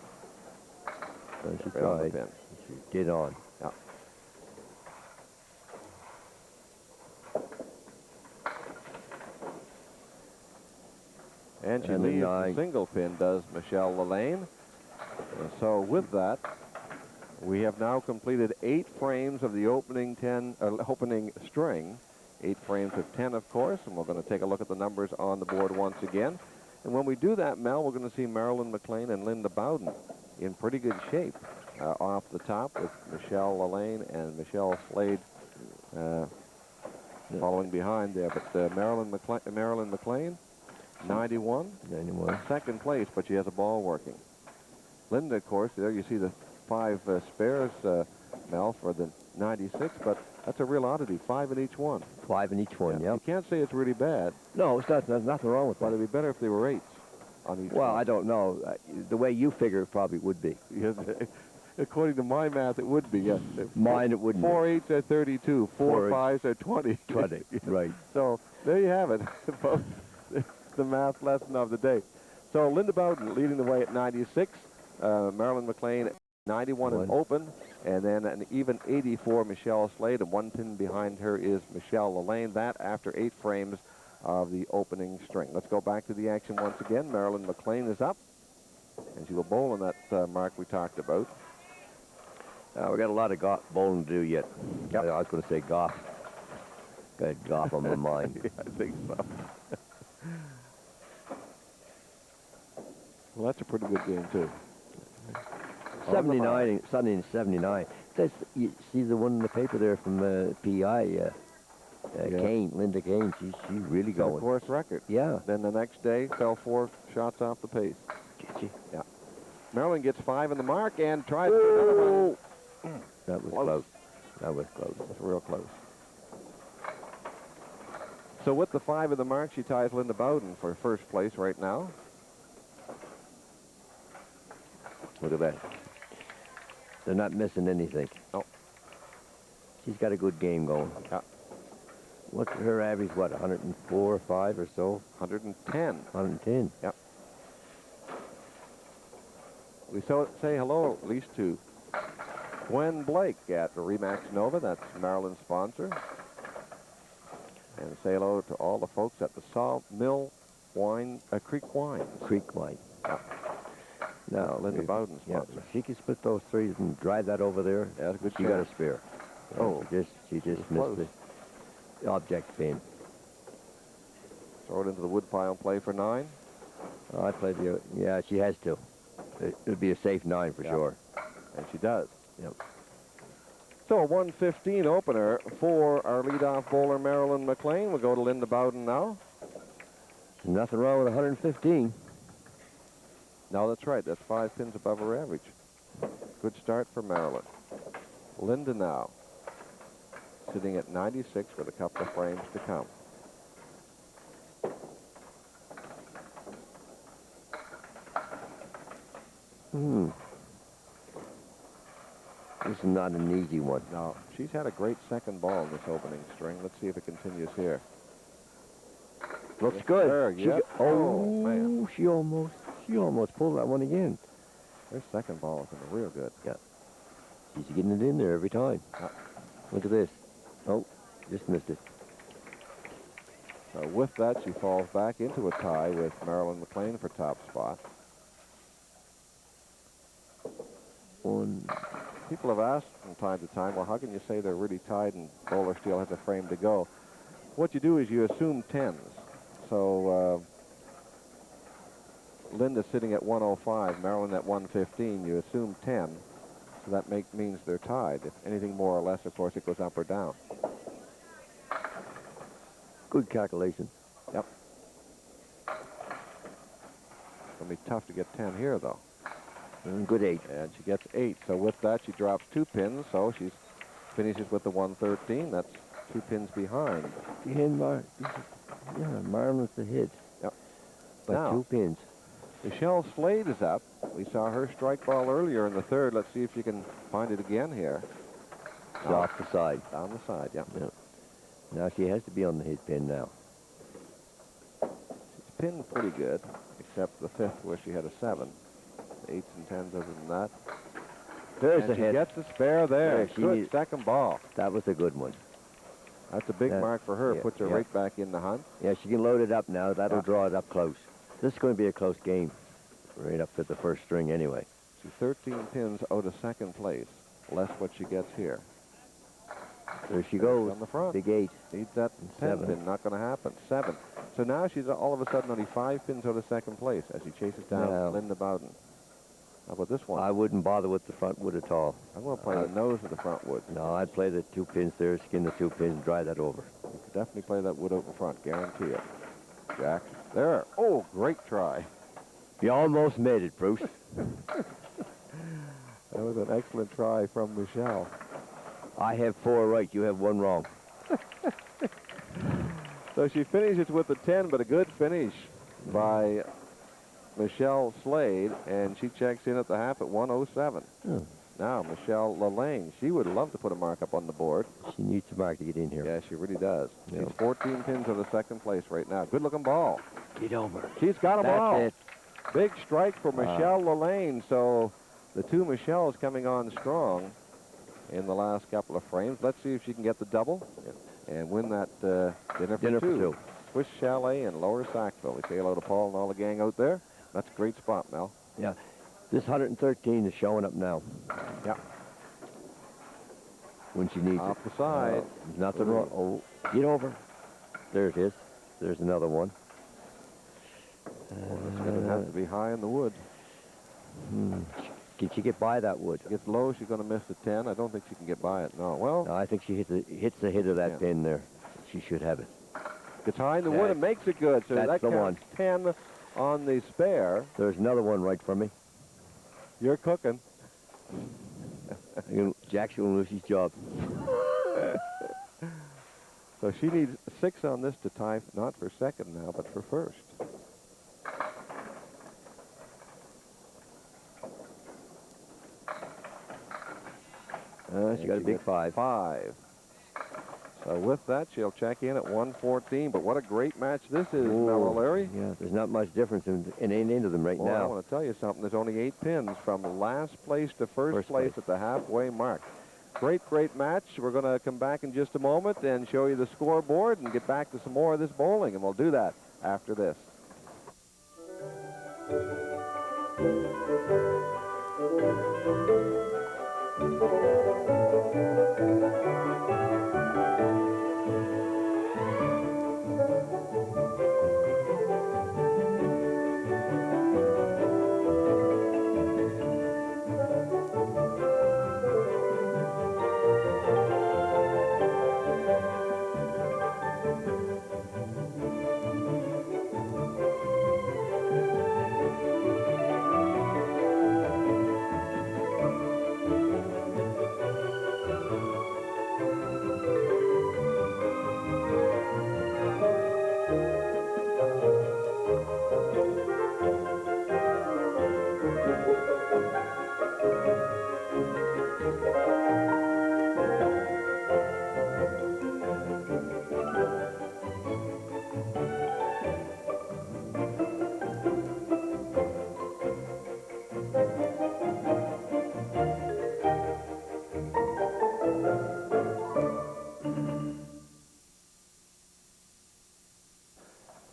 [SPEAKER 2] She tried. She did on.
[SPEAKER 1] Yeah. And she leaves the single pin, does Michelle LaLanne. So with that, we have now completed 8 frames of the opening string. 8 frames of 10, of course, and we're going to take a look at the numbers on the board once again. And when we do that, Mel, we're going to see Marilyn McClain and Linda Bowden in pretty good shape off the top with Michelle LaLanne and Michelle Slade following behind there. But Marilyn McClain, 91. Second place, but she has a ball working. Linda, of course, there you see the 5 spares, Mel, for the 96, but that's a real oddity, 5 in each one.
[SPEAKER 2] 5 in each one, yeah.
[SPEAKER 1] You can't say it's really bad.
[SPEAKER 2] No, it's not. There's nothing wrong with that.
[SPEAKER 1] But it'd be better if they were 8s on each one.
[SPEAKER 2] I don't know. The way you figure it probably would be.
[SPEAKER 1] According to my math, it would be, yes.
[SPEAKER 2] Mine, it wouldn't.
[SPEAKER 1] 4 8s are 32. 4 5s are 20.
[SPEAKER 2] 20, right.
[SPEAKER 1] So there you have it. The math lesson of the day. So Linda Bowden leading the way at 96. Marilyn McClain 91 and open, and then an even 84 Michelle Slade, and 1 pin behind her is Michelle LaLanne. That after 8 frames of the opening string. Let's go back to the action once again. Marilyn McClane is up, and she will bowl on that mark we talked about.
[SPEAKER 2] We got a lot of bowling to do yet.
[SPEAKER 1] Yep.
[SPEAKER 2] I was going to say golf. Got golf on my mind.
[SPEAKER 1] Yeah, I think so. Well, that's a pretty good game, too.
[SPEAKER 2] 79, Sunday in 79. That's, you see the one in the paper there from PI, Kane, Linda Kane. She's really going.
[SPEAKER 1] Course record.
[SPEAKER 2] Yeah.
[SPEAKER 1] Then the next day, fell 4 shots off the pace. Yeah. Marilyn gets 5 in the mark and tries another one.
[SPEAKER 2] That was close. That was close.
[SPEAKER 1] That's real close. So with the 5 in the mark, she ties Linda Bowden for first place right now.
[SPEAKER 2] Look at that. They're not missing anything.
[SPEAKER 1] No.
[SPEAKER 2] She's got a good game going.
[SPEAKER 1] Yeah.
[SPEAKER 2] What's her average, what, 104 or 5 or so?
[SPEAKER 1] 110.
[SPEAKER 2] 110.
[SPEAKER 1] Yep. We say hello at least to Gwen Blake at the Remax Nova. That's Marilyn's sponsor. And say hello to all the folks at the Sawmill Wine, Creek Wine.
[SPEAKER 2] Creek Wine.
[SPEAKER 1] Yeah.
[SPEAKER 2] Now,
[SPEAKER 1] Linda Bowden's sponsor.
[SPEAKER 2] Yeah, she can split those 3s and drive that over there.
[SPEAKER 1] Yeah, that's a good
[SPEAKER 2] She got a spare.
[SPEAKER 1] Oh.
[SPEAKER 2] She just missed the object pin.
[SPEAKER 1] Throw it into the woodpile and play for 9.
[SPEAKER 2] Oh, I played the, yeah, she has to. It'd be a safe 9 for sure.
[SPEAKER 1] And she does.
[SPEAKER 2] Yep.
[SPEAKER 1] So a 115 opener for our leadoff bowler, Marilyn McClane. We'll go to Linda Bowden now.
[SPEAKER 2] Nothing wrong with 115.
[SPEAKER 1] No, that's right. That's 5 pins above her average. Good start for Marilyn. Linda now sitting at 96 with a couple of frames to come.
[SPEAKER 2] This is not an easy one.
[SPEAKER 1] No, she's had a great second ball in this opening string. Let's see if it continues here.
[SPEAKER 2] Looks
[SPEAKER 1] Yes,
[SPEAKER 2] good.
[SPEAKER 1] sir. Yep.
[SPEAKER 2] Oh,
[SPEAKER 1] man.
[SPEAKER 2] she almost pulled that one again.
[SPEAKER 1] Her second ball is real good.
[SPEAKER 2] Yeah. She's getting it in there every time. Look at this. Oh, just missed it.
[SPEAKER 1] So with that, she falls back into a tie with Marilyn McClane for top spot. People have asked from time to time, well, how can you say they're really tied and bowler still has a frame to go? What you do is you assume 10s. So Linda's sitting at 105, Marilyn at 115. You assume 10, so that means they're tied. If anything more or less, of course, it goes up or down.
[SPEAKER 2] Good calculation.
[SPEAKER 1] Yep. It's going to be tough to get 10 here, though.
[SPEAKER 2] Good 8.
[SPEAKER 1] And she gets 8. So with that, she drops 2 pins. So she finishes with the 113. That's 2 pins behind.
[SPEAKER 2] Marilyn's the hit.
[SPEAKER 1] Yep.
[SPEAKER 2] But
[SPEAKER 1] now,
[SPEAKER 2] 2 pins.
[SPEAKER 1] Michelle Slade is up. We saw her strike ball earlier in the 3rd. Let's see if you can find it again here.
[SPEAKER 2] It's off the side.
[SPEAKER 1] Down the side, yeah.
[SPEAKER 2] Now she has to be on the hit pin now.
[SPEAKER 1] She's pinned pretty good, except the 5th where she had a 7. 8s and 10s other than that.
[SPEAKER 2] There's
[SPEAKER 1] and
[SPEAKER 2] the
[SPEAKER 1] she
[SPEAKER 2] hit.
[SPEAKER 1] gets the spare there.
[SPEAKER 2] She
[SPEAKER 1] Good second ball.
[SPEAKER 2] That was a good one.
[SPEAKER 1] That's a big mark for her. Puts her right back in the hunt.
[SPEAKER 2] Yeah, she can load it up now. That'll draw it up close. This is going to be a close game. Right up to the first string anyway.
[SPEAKER 1] She's 13 pins out of second place. Less what she gets here.
[SPEAKER 2] There she goes.
[SPEAKER 1] On the front.
[SPEAKER 2] Big 8.
[SPEAKER 1] Needs that 10 pin. Not going to happen. 7. So now she's all of a sudden only 5 pins out of second place as she chases down Linda Bowden. How about this one?
[SPEAKER 2] I wouldn't bother with the front wood at all.
[SPEAKER 1] I'm going to play the nose of the front wood.
[SPEAKER 2] No, I'd play the 2 pins there, skin the 2 pins, and dry that over.
[SPEAKER 1] You could definitely play that wood out in front, guarantee it. Jack. There. Oh, great try.
[SPEAKER 2] You almost made it, Bruce.
[SPEAKER 1] That was an excellent try from Michelle.
[SPEAKER 2] I have 4 right. You have 1 wrong.
[SPEAKER 1] So she finishes with the 10, but a good finish by Michelle Slade, and she checks in at the half at 107. Now, Michelle LaLanne, she would love to put a mark up on the board.
[SPEAKER 2] She needs a mark to get in here.
[SPEAKER 1] Yeah, she really does. She's 14 pins out of second place right now. Good-looking ball.
[SPEAKER 2] Get over.
[SPEAKER 1] She's got a ball.
[SPEAKER 2] That's it.
[SPEAKER 1] Big strike for Michelle LaLanne. So the two Michelles coming on strong in the last couple of frames. Let's see if she can get the double and win that dinner for two. Swiss Chalet in Lower Sackville. We say hello to Paul and all the gang out there. That's a great spot, Mel.
[SPEAKER 2] Yeah. This 113 is showing up now.
[SPEAKER 1] Yeah.
[SPEAKER 2] When she needs
[SPEAKER 1] Off
[SPEAKER 2] it.
[SPEAKER 1] the side.
[SPEAKER 2] Nothing wrong. Oh, get over. There it is. There's another one.
[SPEAKER 1] It's going to have to be high in the wood.
[SPEAKER 2] Can she get by that wood?
[SPEAKER 1] Gets low, she's going to miss the 10. I don't think she can get by it. No. Well,
[SPEAKER 2] no, I think she hits the hit of that pin there. She should have it.
[SPEAKER 1] Gets high in the wood and makes it good. So that counts 10 on the spare.
[SPEAKER 2] There's another one right for me.
[SPEAKER 1] You're cooking.
[SPEAKER 2] Jack's going to lose his job.
[SPEAKER 1] So she needs 6 on this to tie, not for second now, but for first.
[SPEAKER 2] She got a big 5.
[SPEAKER 1] 5. So with that, she'll check in at 114. But what a great match this is, Mel O'Leary.
[SPEAKER 2] Yeah, there's not much difference in any of them right now.
[SPEAKER 1] I want to tell you something. There's only 8 pins from last place to first place at the halfway mark. Great, great match. We're going to come back in just a moment and show you the scoreboard and get back to some more of this bowling. And we'll do that after this.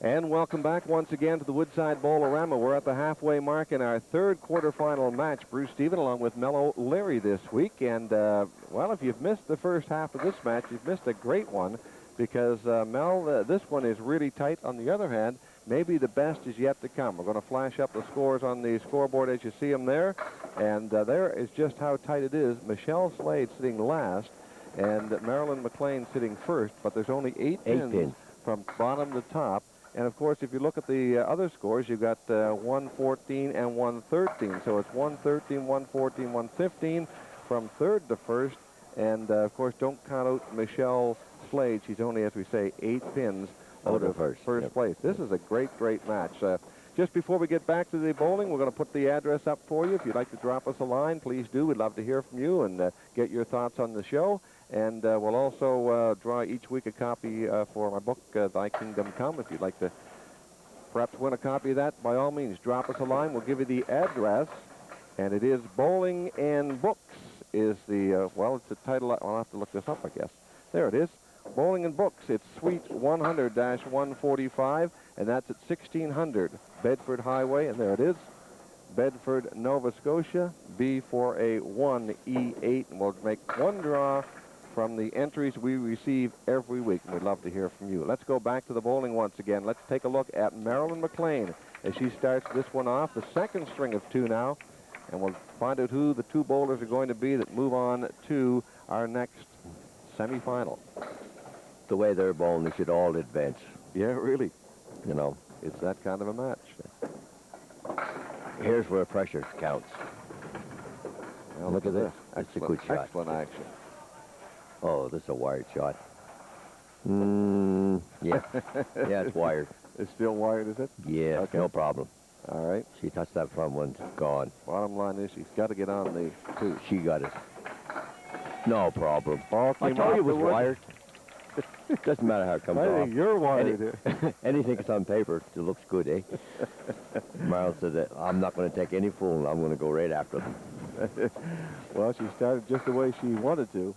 [SPEAKER 1] And welcome back once again to the Woodside Bowl-O-Rama. We're at the halfway mark in our third quarterfinal match. Bruce Stephen along with Mel O'Leary this week. And, well, if you've missed the first half of this match, you've missed a great one because, Mel, this one is really tight. On the other hand, maybe the best is yet to come. We're going to flash up the scores on the scoreboard as you see them there. And there is just how tight it is. Michelle Slade sitting last and Marilyn McClane sitting first. But there's only 8 pins from bottom to top. And, of course, if you look at the other scores, you've got 114 and 113. So it's 113, 114, 115 from third to first. And, of course, don't count out Michelle Slade. She's only, as we say, 8 pins out of first place. This is a great, great match. Just before we get back to the bowling, we're going to put the address up for you. If you'd like to drop us a line, please do. We'd love to hear from you and get your thoughts on the show. And we'll also draw each week a copy for my book, Thy Kingdom Come. If you'd like to perhaps win a copy of that, by all means, drop us a line. We'll give you the address. And it is Bowling and Books is the, well, it's the title. I'll have to look this up, I guess. There it is. Bowling and Books. It's Suite 100-145, and that's at 1600 Bedford Highway. And there it is. Bedford, Nova Scotia, B4A1E8. And we'll make one draw from the entries we receive every week, and we'd love to hear from you. Let's go back to the bowling once again. Let's take a look at Marilyn McClane as she starts this one off, the second string of 2 now, and we'll find out who the 2 bowlers are going to be that move on to our next semifinal.
[SPEAKER 2] The way they're bowling, they should all advance.
[SPEAKER 1] Yeah, really.
[SPEAKER 2] You know,
[SPEAKER 1] it's that kind of a match.
[SPEAKER 2] Here's where pressure counts.
[SPEAKER 1] Well, look at this.
[SPEAKER 2] That's a good shot.
[SPEAKER 1] Excellent action.
[SPEAKER 2] Oh, this is a wired shot. Yeah. Yeah, it's wired.
[SPEAKER 1] It's still wired, is it?
[SPEAKER 2] Yeah, okay. No problem.
[SPEAKER 1] All right.
[SPEAKER 2] She touched that front one, gone.
[SPEAKER 1] Bottom line is she's got to get on the 2.
[SPEAKER 2] She got it. No problem.
[SPEAKER 1] Ball
[SPEAKER 2] I told you it was wired. It doesn't matter how it comes off.
[SPEAKER 1] I think you're wired.
[SPEAKER 2] Anything that's on paper, it looks good, eh? Marl said that I'm not going to take any fool, and I'm going to go right after them.
[SPEAKER 1] Well, she started just the way she wanted to.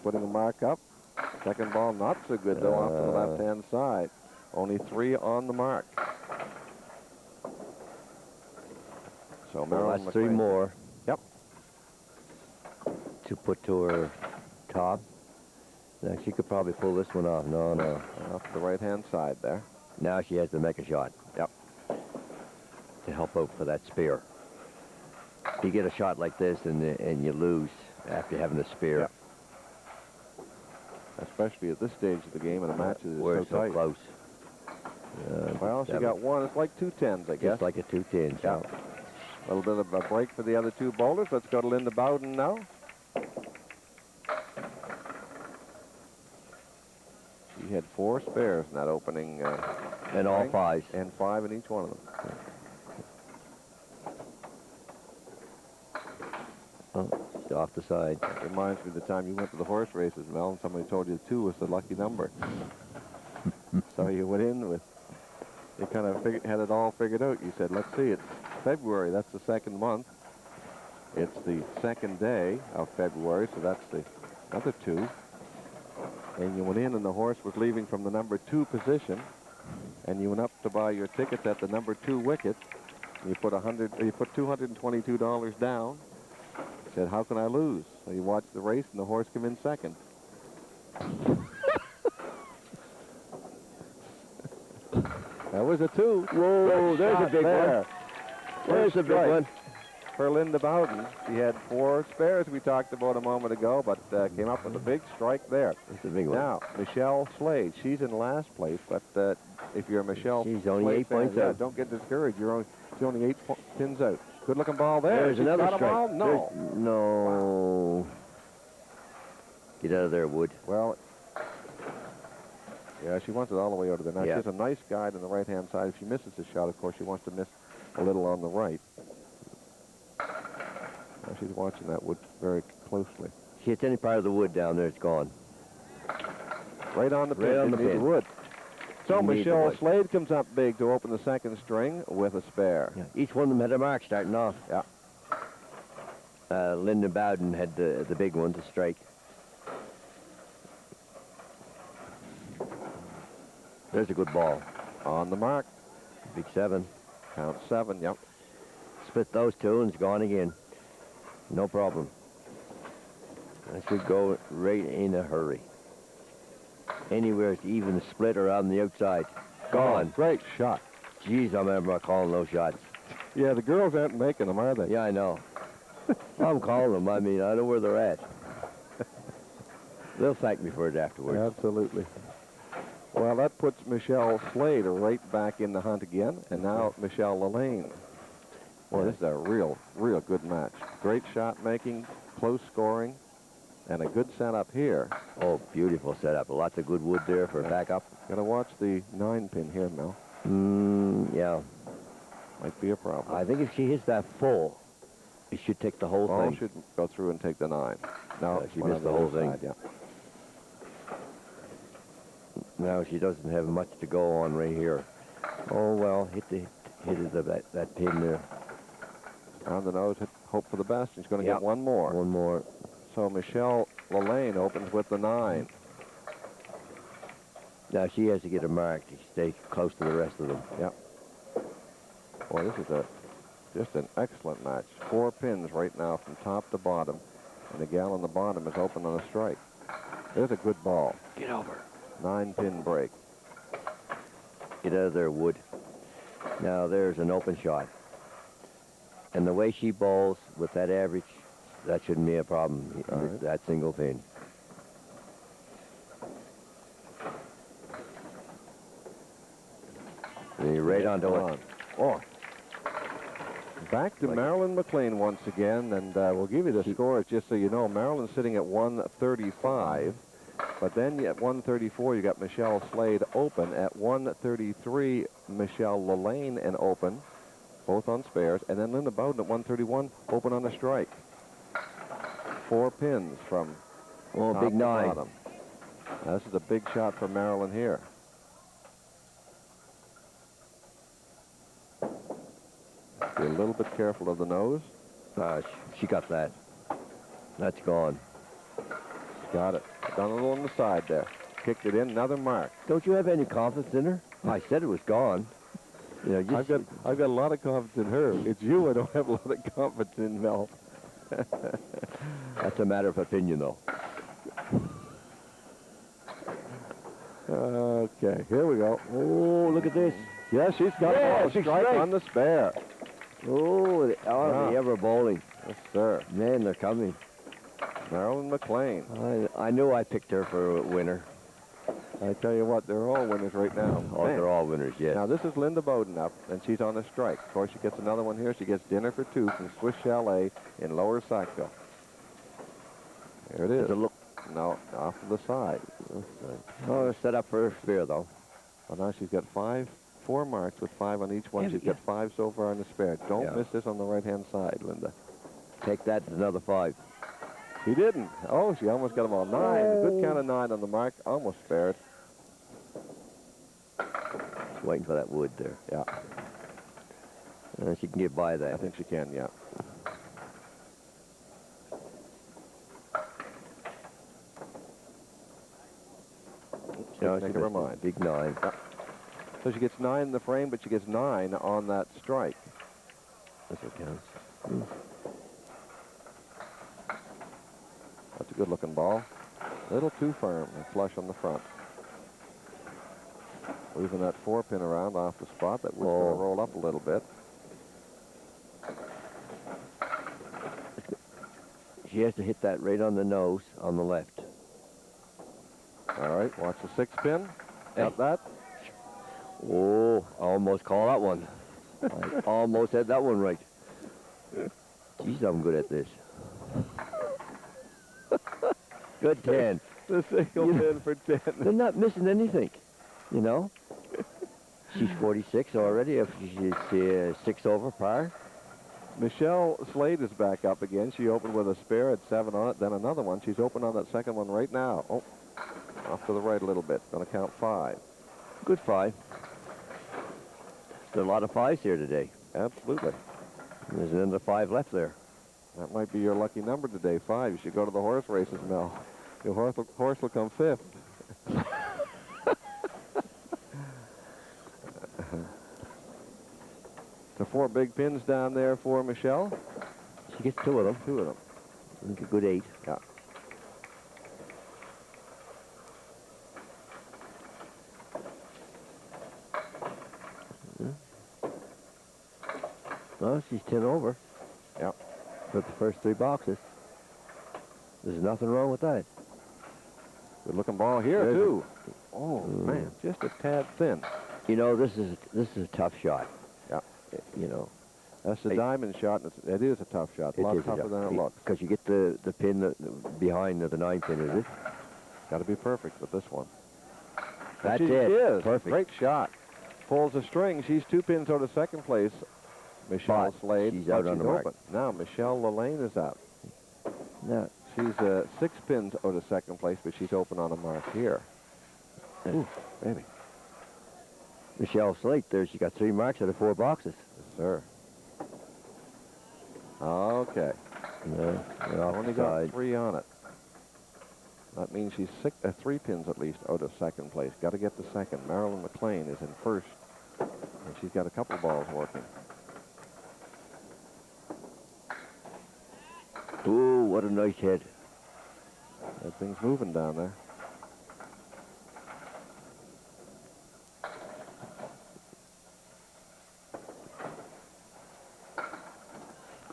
[SPEAKER 1] Putting a mark up. Second ball not so good, though, off to the left-hand side. Only 3 on the mark. So Marilyn
[SPEAKER 2] that's 3 more.
[SPEAKER 1] Yep.
[SPEAKER 2] To put to her top. Now, she could probably pull this one off. No, no.
[SPEAKER 1] Off to the right-hand side there.
[SPEAKER 2] Now she has to make a shot.
[SPEAKER 1] Yep.
[SPEAKER 2] To help out for that spear. You get a shot like this and you lose after having a spear.
[SPEAKER 1] Yep. Especially at this stage of the game in a match that is
[SPEAKER 2] We're
[SPEAKER 1] so tight.
[SPEAKER 2] close.
[SPEAKER 1] Well, she got one. It's like 2 10s, I guess.
[SPEAKER 2] Just like a 2-10.
[SPEAKER 1] Yeah. A little bit of a break for the other 2 bowlers. Let's go to Linda Bowden now. She had 4 spares in that opening.
[SPEAKER 2] And all 5s.
[SPEAKER 1] And 5 in each one of them.
[SPEAKER 2] Oh, it's off the side.
[SPEAKER 1] That reminds me of the time you went to the horse races, Mel, and somebody told you 2 was the lucky number. So you went in with, you kind of had it all figured out. You said, let's see, it's February. That's the 2nd month. It's the 2nd day of February, so that's the other 2. And you went in, and the horse was leaving from the number 2 position, and you went up to buy your tickets at the number 2 wicket. You put $222 down. Said, how can I lose? So you watched the race, and the horse came in 2nd. That was a 2.
[SPEAKER 2] Whoa, there's a big one. There's a big one.
[SPEAKER 1] For Linda Bowden. She had 4 spares we talked about a moment ago, but came up with a big strike there.
[SPEAKER 2] It's a big one.
[SPEAKER 1] Now, Michelle Slade. She's in last place, but if you're Michelle
[SPEAKER 2] she's only
[SPEAKER 1] Slade
[SPEAKER 2] 8 points out.
[SPEAKER 1] Don't get discouraged. She's only 8 pins out. Good-looking ball there.
[SPEAKER 2] There's another strike.
[SPEAKER 1] Ball? No.
[SPEAKER 2] No. Get out of there, Wood.
[SPEAKER 1] Well, yeah, she wants it all the way out of there. Now,
[SPEAKER 2] Yeah.
[SPEAKER 1] she has a nice guide on the right-hand side. If she misses the shot, of course, she wants to miss a little on the right. Now, she's watching that wood very closely.
[SPEAKER 2] She hits any part of the wood down there, it's gone.
[SPEAKER 1] Right on the pin.
[SPEAKER 2] Right on the
[SPEAKER 1] Didn't need
[SPEAKER 2] pin.
[SPEAKER 1] wood. So
[SPEAKER 2] Didn't need the
[SPEAKER 1] Michelle
[SPEAKER 2] wood.
[SPEAKER 1] Slade comes up big to open the 2nd string with a spare.
[SPEAKER 2] Yeah. Each one of them had a mark starting off.
[SPEAKER 1] Yeah.
[SPEAKER 2] Linda Bowden had the big one to strike. There's a good ball.
[SPEAKER 1] On the mark.
[SPEAKER 2] Big 7.
[SPEAKER 1] Count 7, yep.
[SPEAKER 2] Split those 2 and it's gone again. No problem. I should go right in a hurry. Anywhere it's even split or on the outside. Gone.
[SPEAKER 1] Oh, great shot.
[SPEAKER 2] Jeez, I remember calling those shots.
[SPEAKER 1] Yeah, the girls aren't making them, are they?
[SPEAKER 2] Yeah, I know. I'm calling them. I mean, I know where they're at. They'll thank me for it afterwards.
[SPEAKER 1] Absolutely. Well, that puts Michelle Slade right back in the hunt again, and now Michelle LALANE. Well, this is a real good match. Great shot making, close scoring, and a good setup here.
[SPEAKER 2] Oh, beautiful setup. Lots of good wood there for backup.
[SPEAKER 1] Got to watch the 9-pin here, Mel.
[SPEAKER 2] Yeah.
[SPEAKER 1] Might be a problem.
[SPEAKER 2] I think if she hits that full, it should take the whole
[SPEAKER 1] Ball
[SPEAKER 2] thing.
[SPEAKER 1] should go through and take the 9. No,
[SPEAKER 2] She
[SPEAKER 1] one
[SPEAKER 2] missed
[SPEAKER 1] on
[SPEAKER 2] the whole
[SPEAKER 1] other
[SPEAKER 2] thing.
[SPEAKER 1] side, yeah.
[SPEAKER 2] Now she doesn't have much to go on right here. Oh well, hit it of that pin there.
[SPEAKER 1] On the nose, hope for the best. She's going to
[SPEAKER 2] Yep.
[SPEAKER 1] get one more.
[SPEAKER 2] One more.
[SPEAKER 1] So Michelle LALANE opens with the 9.
[SPEAKER 2] Now she has to get a mark to stay close to the rest of them.
[SPEAKER 1] Yep. Boy, this is just an excellent match. 4 pins right now from top to bottom, and the gal on the bottom is open on a strike. There's a good ball.
[SPEAKER 2] Get over.
[SPEAKER 1] 9-pin break.
[SPEAKER 2] Get out of there, Wood. Now there's an open shot. And the way she bowls with that average, that shouldn't be a problem.
[SPEAKER 1] All right.
[SPEAKER 2] That single pin. And you're right onto it.
[SPEAKER 1] Oh. Back to Marilyn MACCLANE once again, and we'll give you the scores just so you know. Marilyn's sitting at 135, but then at 134 you got Michelle Slade open. At 133, Michelle LALANE and open, both on spares, and then Linda Bowden at 131 open on a strike. 4 pins from top
[SPEAKER 2] Big
[SPEAKER 1] to
[SPEAKER 2] 9.
[SPEAKER 1] bottom. Now, this is a big shot for Marilyn here. Be a little bit careful of the nose.
[SPEAKER 2] She got that. That's gone.
[SPEAKER 1] Got it. Done a little on the side there. Kicked it in, another mark.
[SPEAKER 2] Don't you have any confidence in her? I said it was gone. You know, just,
[SPEAKER 1] I've got a lot of confidence in her. It's you I don't have a lot of confidence in, Mel.
[SPEAKER 2] That's a matter of opinion, though.
[SPEAKER 1] Okay, here we go.
[SPEAKER 2] Oh, look at this.
[SPEAKER 1] Yeah, she's got a
[SPEAKER 2] big
[SPEAKER 1] strike
[SPEAKER 2] strike
[SPEAKER 1] on the spare.
[SPEAKER 2] Oh, they ever bowling.
[SPEAKER 1] Yes, sir.
[SPEAKER 2] Man, they're coming.
[SPEAKER 1] Marilyn McClane.
[SPEAKER 2] I knew I picked her for a winner.
[SPEAKER 1] I tell you what, they're all winners right now.
[SPEAKER 2] Oh,
[SPEAKER 1] Man.
[SPEAKER 2] they're all winners, yes.
[SPEAKER 1] Now, this is Linda Bowden up, and she's on a strike. Of course, she gets another one here. She gets dinner for two from Swiss Chalet in Lower Sackville. There it is.
[SPEAKER 2] Look.
[SPEAKER 1] No, off to the side.
[SPEAKER 2] Oh, they're set up for a spear, though.
[SPEAKER 1] Well, now she's got four marks with 5 on each one. She's got 5 so far on the spare. Don't miss this on the right-hand side, Linda.
[SPEAKER 2] Take that, another 5.
[SPEAKER 1] She didn't. Oh, she almost got them all. 9. A good count of 9 on the mark. Almost spared.
[SPEAKER 2] Just waiting for that wood there.
[SPEAKER 1] Yeah.
[SPEAKER 2] She can get by that.
[SPEAKER 1] I think she can, yeah.
[SPEAKER 2] No,
[SPEAKER 1] Make up her mind.
[SPEAKER 2] Big 9.
[SPEAKER 1] Yeah. So she gets 9 in the frame, but she gets 9 on that strike.
[SPEAKER 2] That's what counts.
[SPEAKER 1] That's a good-looking ball. A little too firm and flush on the front. Moving that 4-pin around off the spot. That wood's going to roll up a little bit.
[SPEAKER 2] She has to hit that right on the nose on the left.
[SPEAKER 1] All right, watch the 6-pin. Got that?
[SPEAKER 2] Oh, I almost called that one. I almost had that one right. Geez, I'm good at this. Good 10.
[SPEAKER 1] The single pin for 10.
[SPEAKER 2] They're not missing anything, you know. She's 46 already. If she's 6 over par.
[SPEAKER 1] Michelle Slade is back up again. She opened with a spare at 7 on it, then another one. She's open on that second one right now. Oh, off to the right a little bit. Going to count 5.
[SPEAKER 2] Good 5. There's a lot of 5s here today.
[SPEAKER 1] Absolutely.
[SPEAKER 2] There's another 5 left there.
[SPEAKER 1] That might be your lucky number today, 5. You should go to the horse races, Mel. Your horse will come 5th. So 4 big pins down there for Michelle.
[SPEAKER 2] She gets 2 of them.
[SPEAKER 1] 2 of them.
[SPEAKER 2] I think a good 8.
[SPEAKER 1] Yeah.
[SPEAKER 2] Well, she's 10 over.
[SPEAKER 1] Yeah.
[SPEAKER 2] For the first 3 boxes. There's nothing wrong with that.
[SPEAKER 1] Good looking ball here, too. Oh, man, just a tad thin.
[SPEAKER 2] You know, this is a tough shot.
[SPEAKER 1] Yeah.
[SPEAKER 2] You know.
[SPEAKER 1] That's a diamond shot, and it is a tough shot. A lot tougher than it looks.
[SPEAKER 2] Because you get the pin behind the 9-pin, is it?
[SPEAKER 1] Got to be perfect with this one.
[SPEAKER 2] That's
[SPEAKER 1] she
[SPEAKER 2] it.
[SPEAKER 1] Is.
[SPEAKER 2] Perfect.
[SPEAKER 1] Great shot. Pulls a string. She's 2 pins out of second place. Michelle Slade.
[SPEAKER 2] She's out on the mark.
[SPEAKER 1] Now Michelle LaLanne is out.
[SPEAKER 2] Yeah.
[SPEAKER 1] She's 6 pins out of second place, but she's open on a mark here. Ooh, baby.
[SPEAKER 2] Michelle Slate there. She got 3 marks out of 4 boxes.
[SPEAKER 1] Yes, sir. Okay. Only got 3 on it. That means she's 3 pins at least out of second place. Got to get the second. Marilyn McClane is in first, and she's got a couple balls working.
[SPEAKER 2] Ooh, what a nice head.
[SPEAKER 1] That thing's moving down there.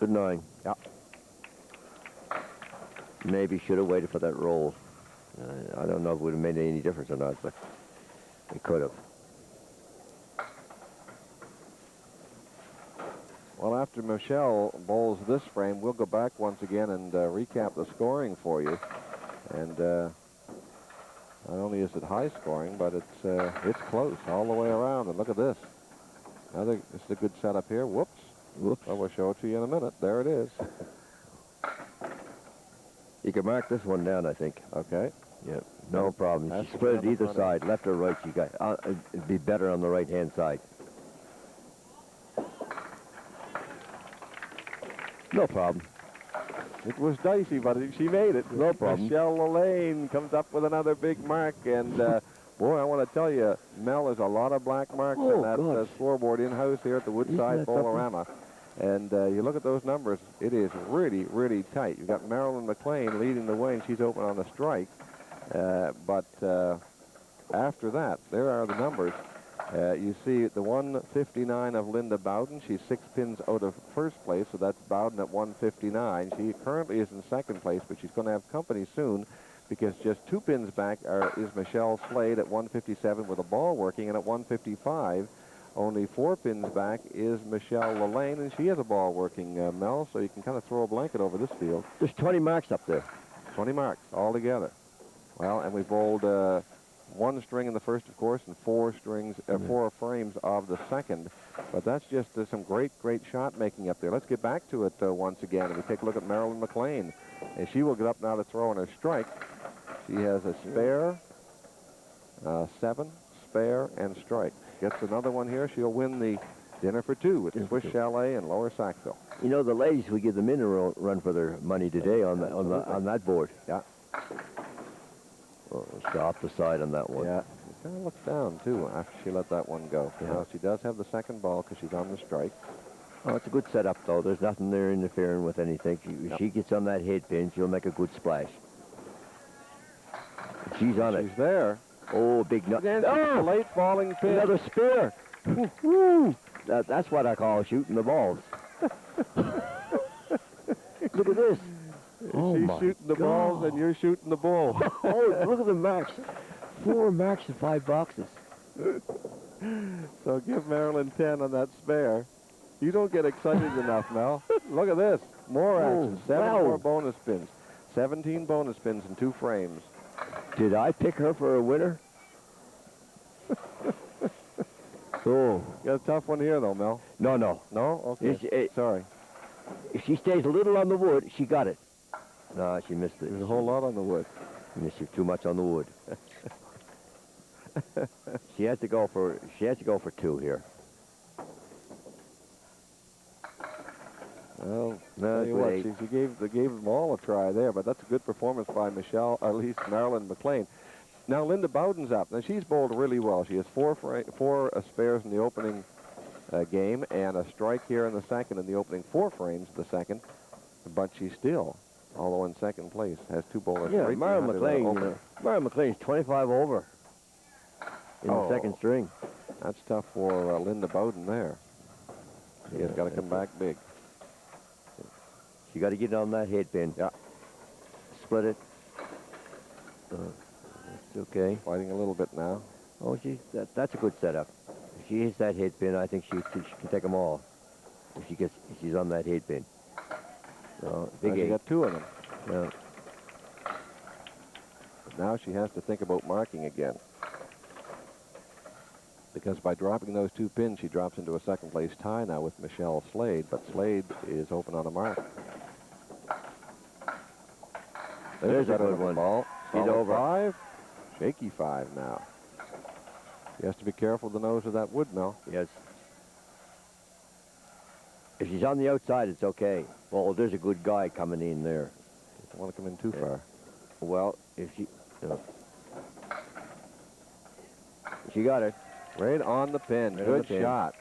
[SPEAKER 2] Good 9.
[SPEAKER 1] Yeah.
[SPEAKER 2] Maybe should have waited for that roll. I don't know if it would have made any difference or not, but it could have.
[SPEAKER 1] Well, after Michelle bowls this frame, we'll go back once again and recap the scoring for you. And not only is it high scoring, but it's close all the way around. And look at this. This is a good setup here. Whoops.
[SPEAKER 2] Whoops.
[SPEAKER 1] Well, we'll show it to you in a minute. There it is.
[SPEAKER 2] You can mark this one down, I think.
[SPEAKER 1] Okay.
[SPEAKER 2] Yeah, no problem. She spread it either side, left or right. You got. It'd be better on the right-hand side. No problem.
[SPEAKER 1] It was dicey, but she made it.
[SPEAKER 2] No problem.
[SPEAKER 1] Michelle LaLanne comes up with another big mark, and boy, I want to tell you, Mel, there's a lot of black marks on that scoreboard in-house here at the Woodside BOWLRAMA. And you look at those numbers, it is really, really tight. You've got Marilyn McClane leading the way, and she's open on the strike. But after that, there are the numbers. You see the 159 of Linda Bowden. She's 6 pins out of first place, so that's Bowden at 159. She currently is in second place, but she's going to have company soon because just 2 pins back is Michelle Slade at 157 with a ball working, and at 155, only 4 pins back is Michelle LaLanne, and she has a ball working, Mel, so you can kind of throw a blanket over this field.
[SPEAKER 2] There's 20 marks up there.
[SPEAKER 1] 20 marks altogether. Well, and we bowled 1 string in the first, of course, and 4 frames of the second. But that's just some great shot making up there. Let's get back to it once again, and we take a look at Marilyn McClane. And she will get up now to throw on her strike. She has a spare, 7, spare, and strike. Gets another one here. She'll win the dinner for 2 at Swiss Chalet in Lower Sackville.
[SPEAKER 2] You know, the ladies, we give them in a run for their money today on that board.
[SPEAKER 1] Yeah.
[SPEAKER 2] Oh, off the side on that one.
[SPEAKER 1] Yeah, she kind of looks down, too, after she let that one go. Yeah. Now, she does have the second ball because she's on the strike.
[SPEAKER 2] Oh, it's a good setup, though. There's nothing there interfering with anything. If she gets on that head pin, she'll make a good splash. She's on it.
[SPEAKER 1] She's there.
[SPEAKER 2] Oh, big nut.
[SPEAKER 1] Oh, late falling pin.
[SPEAKER 2] Another spare. That's what I call shooting the balls. Look at this.
[SPEAKER 1] She's shooting the balls and you're shooting the bull.
[SPEAKER 2] Oh, look at the marks. 4 marks in 5 boxes.
[SPEAKER 1] So give Marilyn 10 on that spare. You don't get excited enough, Mel. Look at this. More action. 7 more bonus spins. 17 bonus spins in 2 frames.
[SPEAKER 2] Did I pick her for a winner? Oh.
[SPEAKER 1] Got a tough one here, though, Mel.
[SPEAKER 2] No.
[SPEAKER 1] No? Okay. Sorry.
[SPEAKER 2] If she stays a little on the wood, she got it. No, she missed it.
[SPEAKER 1] There's a whole lot on the wood.
[SPEAKER 2] She missed too much on the wood. She has to go for 2 here.
[SPEAKER 1] Well, tell you what, she gave them all a try there, but that's a good performance by Michelle, or at least Marilyn McClane. Now Linda Bowden's up. Now she's bowled really well. She has 4 spares in the opening game and a strike here in the second in the opening 4 frames of the second, but she still, although in second place, has 2 bowlers.
[SPEAKER 2] Yeah, Marilyn McClane. Marilyn McClane's 25 over in the second string.
[SPEAKER 1] That's tough for Linda Bowden there. She has got to come back big.
[SPEAKER 2] She got to get on that head pin.
[SPEAKER 1] Yeah.
[SPEAKER 2] Split it. It's okay.
[SPEAKER 1] Fighting a little bit now.
[SPEAKER 2] Oh, that's a good setup. If she hits that head pin, I think she can take them all. If she's on that head pin. So, big 8.
[SPEAKER 1] She got 2 of them.
[SPEAKER 2] Yeah.
[SPEAKER 1] But now she has to think about marking again. Because by dropping those 2 pins, she drops into a second place tie now with Michelle Slade, but Slade is open on a mark. There's a good one. Ball. She's over 5. Shaky 5 now. She has to be careful of the nose of that wood, Mel.
[SPEAKER 2] Yes. If she's on the outside, it's okay. Well, there's a good guy coming in there.
[SPEAKER 1] Doesn't want to come in too far.
[SPEAKER 2] Well, if she... She got it.
[SPEAKER 1] Right on the pin. Good shot.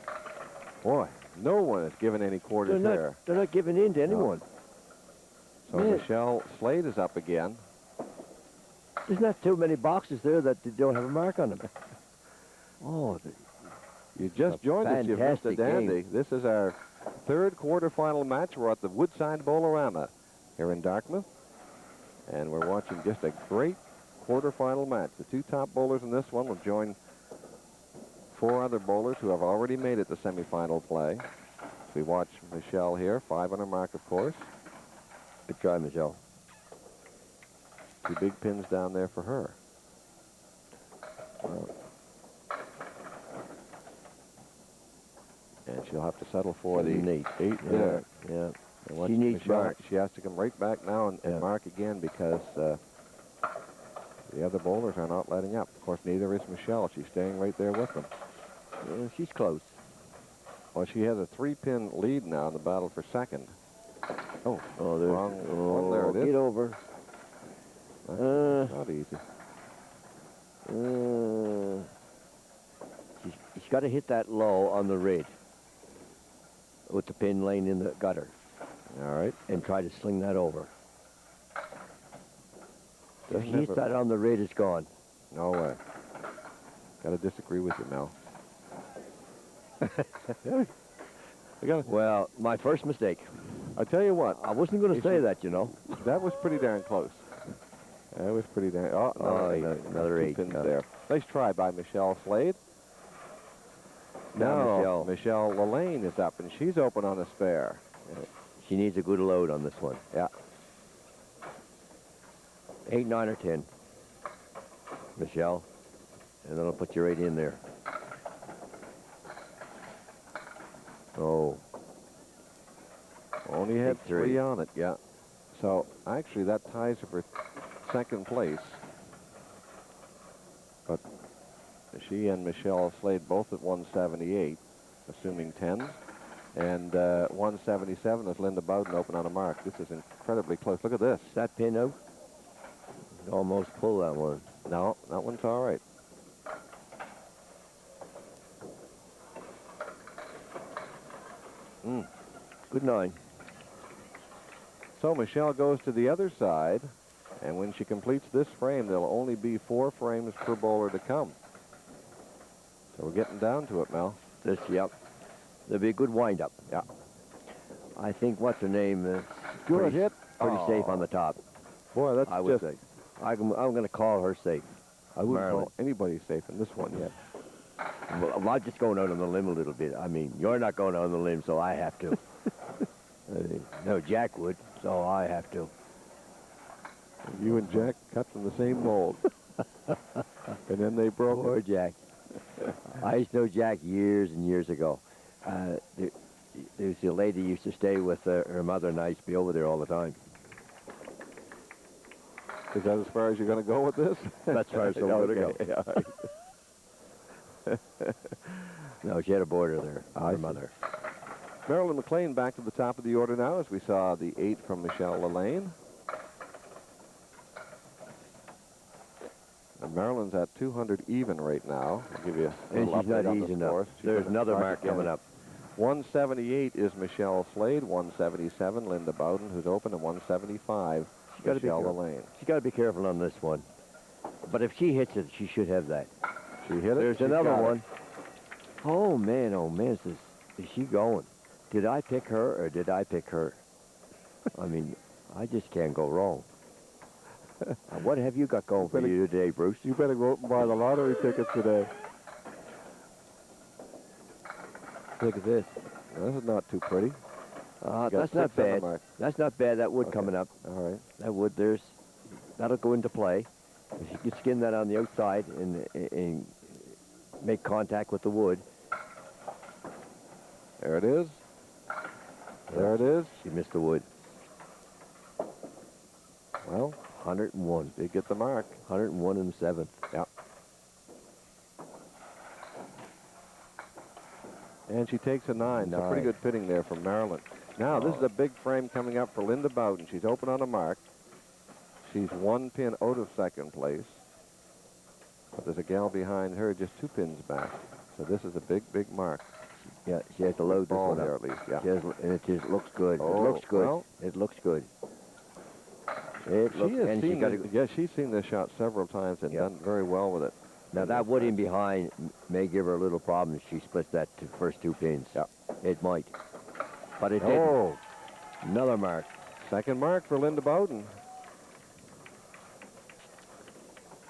[SPEAKER 1] Boy, no one has given any quarters there.
[SPEAKER 2] They're not giving in to anyone.
[SPEAKER 1] So Michelle Slade is up again.
[SPEAKER 2] There's not too many boxes there that don't have a mark on them. Oh,
[SPEAKER 1] you just joined us. You've missed a dandy. This is our 3rd quarterfinal match. We're at the Woodside BOWLRAMA here in Dartmouth. And we're watching just a great quarterfinal match. The 2 top bowlers in this one will join 4 other bowlers who have already made it to semifinal play. We watch Michelle here, 5 on her mark, of course.
[SPEAKER 2] Good try, Michelle.
[SPEAKER 1] 2 big pins down there for her. And she'll have to settle for the 8 there.
[SPEAKER 2] Yeah.
[SPEAKER 1] And she needs mark. She has to come right back now and mark again because the other bowlers are not letting up. Of course, neither is Michelle. She's staying right there with them.
[SPEAKER 2] She's close.
[SPEAKER 1] Well, she has a 3-pin lead now in the battle for second. Oh,
[SPEAKER 2] there's
[SPEAKER 1] wrong one. There it is.
[SPEAKER 2] Get over.
[SPEAKER 1] Not easy.
[SPEAKER 2] She's got to hit that low on the red with the pin laying in the gutter.
[SPEAKER 1] All right.
[SPEAKER 2] And try to sling that over. If
[SPEAKER 1] Doesn't
[SPEAKER 2] she
[SPEAKER 1] have
[SPEAKER 2] hits
[SPEAKER 1] a-
[SPEAKER 2] that on the red, it's gone.
[SPEAKER 1] No way. Got to disagree with you, Mel.
[SPEAKER 2] Well, my first mistake.
[SPEAKER 1] I tell you what.
[SPEAKER 2] I wasn't going to say that, you know.
[SPEAKER 1] That was pretty darn close. That was pretty darn. Oh,
[SPEAKER 2] another
[SPEAKER 1] two
[SPEAKER 2] 8.
[SPEAKER 1] pins there. Nice try by Michelle Slade. Now Michelle LALANE is up, and she's open on a spare.
[SPEAKER 2] She needs a good load on this one.
[SPEAKER 1] Yeah.
[SPEAKER 2] 8, 9, or 10. Michelle. And then I'll put you right in there. Oh.
[SPEAKER 1] Only had
[SPEAKER 2] Big 3
[SPEAKER 1] on it, yeah. So actually that ties her for second place. But she and Michelle Slade both at 178, assuming 10s. And 177 is Linda Bowden open on a mark. This is incredibly close. Look at this.
[SPEAKER 2] Is that pin out? Almost pull that one.
[SPEAKER 1] No, that one's all right.
[SPEAKER 2] Good 9.
[SPEAKER 1] So Michelle goes to the other side, and when she completes this frame, there'll only be 4 frames per bowler to come. So we're getting down to it, Mel.
[SPEAKER 2] Yep. There'll be a good wind-up.
[SPEAKER 1] Yeah.
[SPEAKER 2] I think, what's her name?
[SPEAKER 1] Good
[SPEAKER 2] pretty,
[SPEAKER 1] hit.
[SPEAKER 2] Pretty safe on the top.
[SPEAKER 1] Boy, that's
[SPEAKER 2] I would say. I'm going to call her safe.
[SPEAKER 1] I wouldn't
[SPEAKER 2] Marlin.
[SPEAKER 1] call anybody safe in this one yet.
[SPEAKER 2] Well, I'm just going out on the limb a little bit. I mean, you're not going out on the limb, so I have to. No, Jack would, so I have to.
[SPEAKER 1] You and Jack cut from the same mold. And then they broke.
[SPEAKER 2] Poor Jack. I used to know Jack years and years ago. There's a lady used to stay with her mother, and I used to be over there all the time.
[SPEAKER 1] Is that as far as you're going to go with this?
[SPEAKER 2] That's as far as I'm going to go.
[SPEAKER 1] Yeah.
[SPEAKER 2] No, she had a border there, her mother.
[SPEAKER 1] Marilyn McClane back to the top of the order now as we saw the 8 from Michelle LALANE. And Marilyn's at 200 even right now. I'll give you a little
[SPEAKER 2] And she's
[SPEAKER 1] update
[SPEAKER 2] not
[SPEAKER 1] on the
[SPEAKER 2] easy enough.
[SPEAKER 1] scores.
[SPEAKER 2] There's another mark coming up.
[SPEAKER 1] 178 is Michelle Slade, 177 Linda Bowden, who's open, and 175 Michelle LALANE.
[SPEAKER 2] She's got to be careful on this one. But if she hits it, she should have that.
[SPEAKER 1] She hit it.
[SPEAKER 2] There's another one. Oh, man, is she going? Did I pick her or did I pick her? I mean, I just can't go wrong. What have you got going for you today, Bruce?
[SPEAKER 1] You better go out and buy the lottery tickets today.
[SPEAKER 2] Look at this.
[SPEAKER 1] This is not too pretty.
[SPEAKER 2] That's not bad. That's not bad. That wood coming up.
[SPEAKER 1] All right.
[SPEAKER 2] That wood, that'll go into play. If you can skin that on the outside and make contact with the wood.
[SPEAKER 1] There it is. There it is.
[SPEAKER 2] She missed the wood.
[SPEAKER 1] Well,
[SPEAKER 2] 101.
[SPEAKER 1] Did get the mark.
[SPEAKER 2] 101 in the 7th.
[SPEAKER 1] Yeah. And she takes a 9. So pretty good fitting there from Marilyn. Now, this is a big frame coming up for Linda Bowden. She's open on a mark. She's 1 pin out of second place. But there's a gal behind her just 2 pins back. So this is a big, big mark.
[SPEAKER 2] Yeah, she has to load this one
[SPEAKER 1] there
[SPEAKER 2] up.
[SPEAKER 1] at least, yeah.
[SPEAKER 2] And it just looks good.
[SPEAKER 1] Oh,
[SPEAKER 2] it looks good.
[SPEAKER 1] Well,
[SPEAKER 2] it looks good. It looks, and she got
[SPEAKER 1] yeah, she's seen this shot several times and done very well with it.
[SPEAKER 2] Now that wood in behind may give her a little problem if she splits that first 2 pins.
[SPEAKER 1] Yeah.
[SPEAKER 2] It might. But it didn't. Another mark.
[SPEAKER 1] Second mark for Linda Bowden.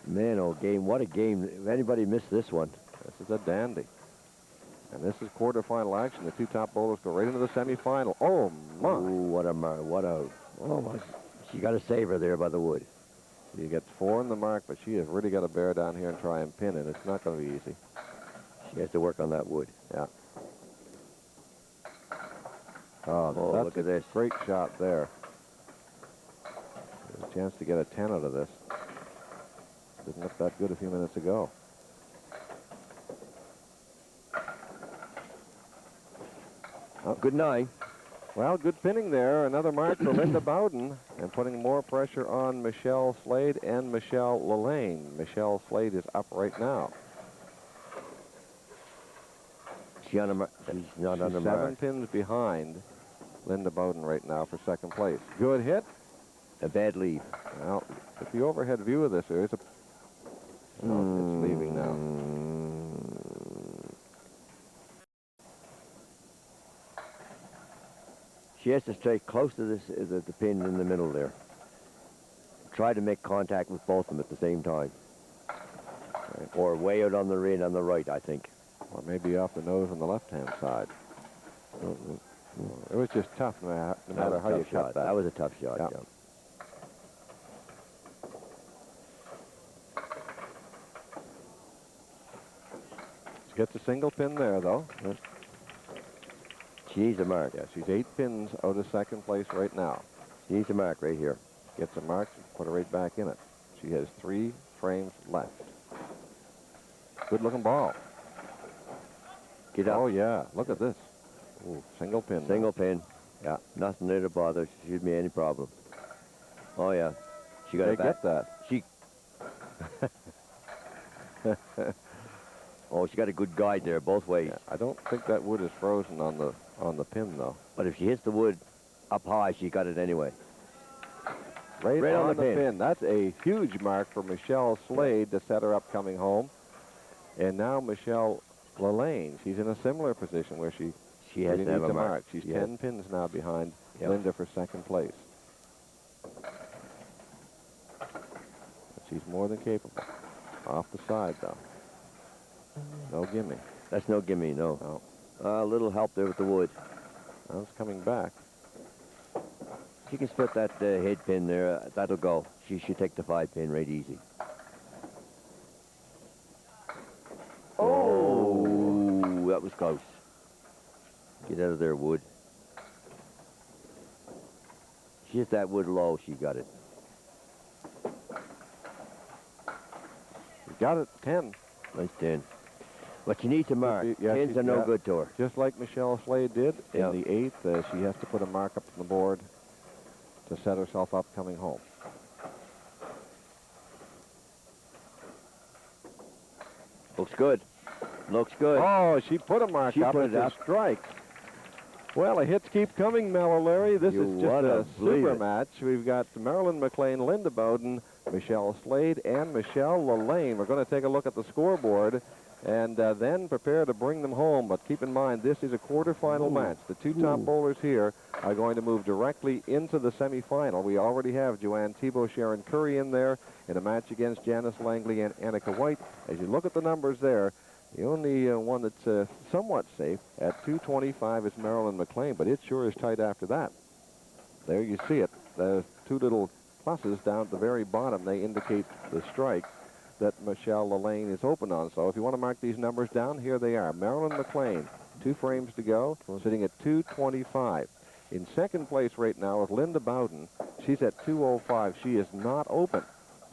[SPEAKER 2] Man, oh, game. What a game. If anybody missed this one.
[SPEAKER 1] This is a dandy. And this is quarterfinal action. The 2 top bowlers go right into the semifinal. Oh, my.
[SPEAKER 2] Ooh, what a mark. Oh, my. She got a saver there by the wood.
[SPEAKER 1] She gets 4 in the mark, but she has really got to bear down here and try and pin it. It's not going to be easy.
[SPEAKER 2] She has to work on that wood.
[SPEAKER 1] Yeah.
[SPEAKER 2] Oh,
[SPEAKER 1] that's
[SPEAKER 2] look at this.
[SPEAKER 1] Great shot there. There's a chance to get a 10 out of this. Didn't look that good a few minutes ago.
[SPEAKER 2] Good 9.
[SPEAKER 1] Well, good pinning there. Another mark for Linda Bowden, and putting more pressure on Michelle Slade and Michelle LALANE. Michelle Slade is up right now.
[SPEAKER 2] She's not on the mark.
[SPEAKER 1] 7 pins behind Linda Bowden right now for second place. Good hit.
[SPEAKER 2] A bad leave.
[SPEAKER 1] Well, if the overhead view of this, there is a... Oh, it's leaving now.
[SPEAKER 2] She has to stay close to this, the pin in the middle there. Try to make contact with both of them at the same time. Right. Or way out on the ring on the right, I think.
[SPEAKER 1] Or maybe off the nose on the left-hand side. It was just tough no matter how you shot that.
[SPEAKER 2] That was a tough shot, yeah.
[SPEAKER 1] She gets a single pin there, though.
[SPEAKER 2] She needs a mark.
[SPEAKER 1] Yeah, she's 8 pins out of second place right now.
[SPEAKER 2] She needs a mark right here.
[SPEAKER 1] Gets a mark, put her right back in it. She has 3 frames left. Good looking ball.
[SPEAKER 2] Get up.
[SPEAKER 1] Oh, yeah. Look at this. Ooh, single pin.
[SPEAKER 2] Single pin. Yeah, nothing there to bother. Shouldn't be any problem. Oh, yeah. She got it back.
[SPEAKER 1] Get that.
[SPEAKER 2] She... Oh, she got a good guide there both ways.
[SPEAKER 1] Yeah, I don't think that wood is frozen on the pin, though.
[SPEAKER 2] But if she hits the wood up high, she got it anyway.
[SPEAKER 1] Right on the pin. That's a huge mark for Michelle Slade to set her up coming home. And now Michelle LALANE, she's in a similar position where she
[SPEAKER 2] has to have a mark.
[SPEAKER 1] She's 10 pins now behind Linda for second place. But she's more than capable. Off the side, though. No gimme.
[SPEAKER 2] That's no gimme, no. A little help there with the wood.
[SPEAKER 1] Now it's coming back.
[SPEAKER 2] She can split that head pin there. That'll go. She should take the 5 pin right easy. Oh, that was close. Get out of there, wood. She hit that wood low. She got it.
[SPEAKER 1] You got it, 10.
[SPEAKER 2] Nice 10. But you need to mark.
[SPEAKER 1] Yeah,
[SPEAKER 2] Pins are no good to her.
[SPEAKER 1] Just like Michelle Slade did in the 8th, she has to put a mark up on the board to set herself up coming home.
[SPEAKER 2] Looks good. Looks good.
[SPEAKER 1] Oh, she put a mark up. It's a strike. Well, the hits keep coming, Mel O'Leary. This is just a super match. We've got Marilyn McClane, Linda Bowden, Michelle Slade, and Michelle LALANE. We're going to take a look at the scoreboard and then prepare to bring them home. But keep in mind, this is a quarterfinal match. The 2 top bowlers here are going to move directly into the semifinal. We already have Joanne Thibault, Sharon Curry in there in a match against Janice Langley and Annika White. As you look at the numbers there, the only one that's somewhat safe at 225 is Marilyn McClane, but it sure is tight after that. There you see it. The 2 little pluses down at the very bottom, they indicate the strike that Michelle LALANE is open on. So if you want to mark these numbers down, here they are. Marilyn McClane, 2 frames to go, sitting at 225. In second place right now with Linda Bowden. She's at 205. She is not open.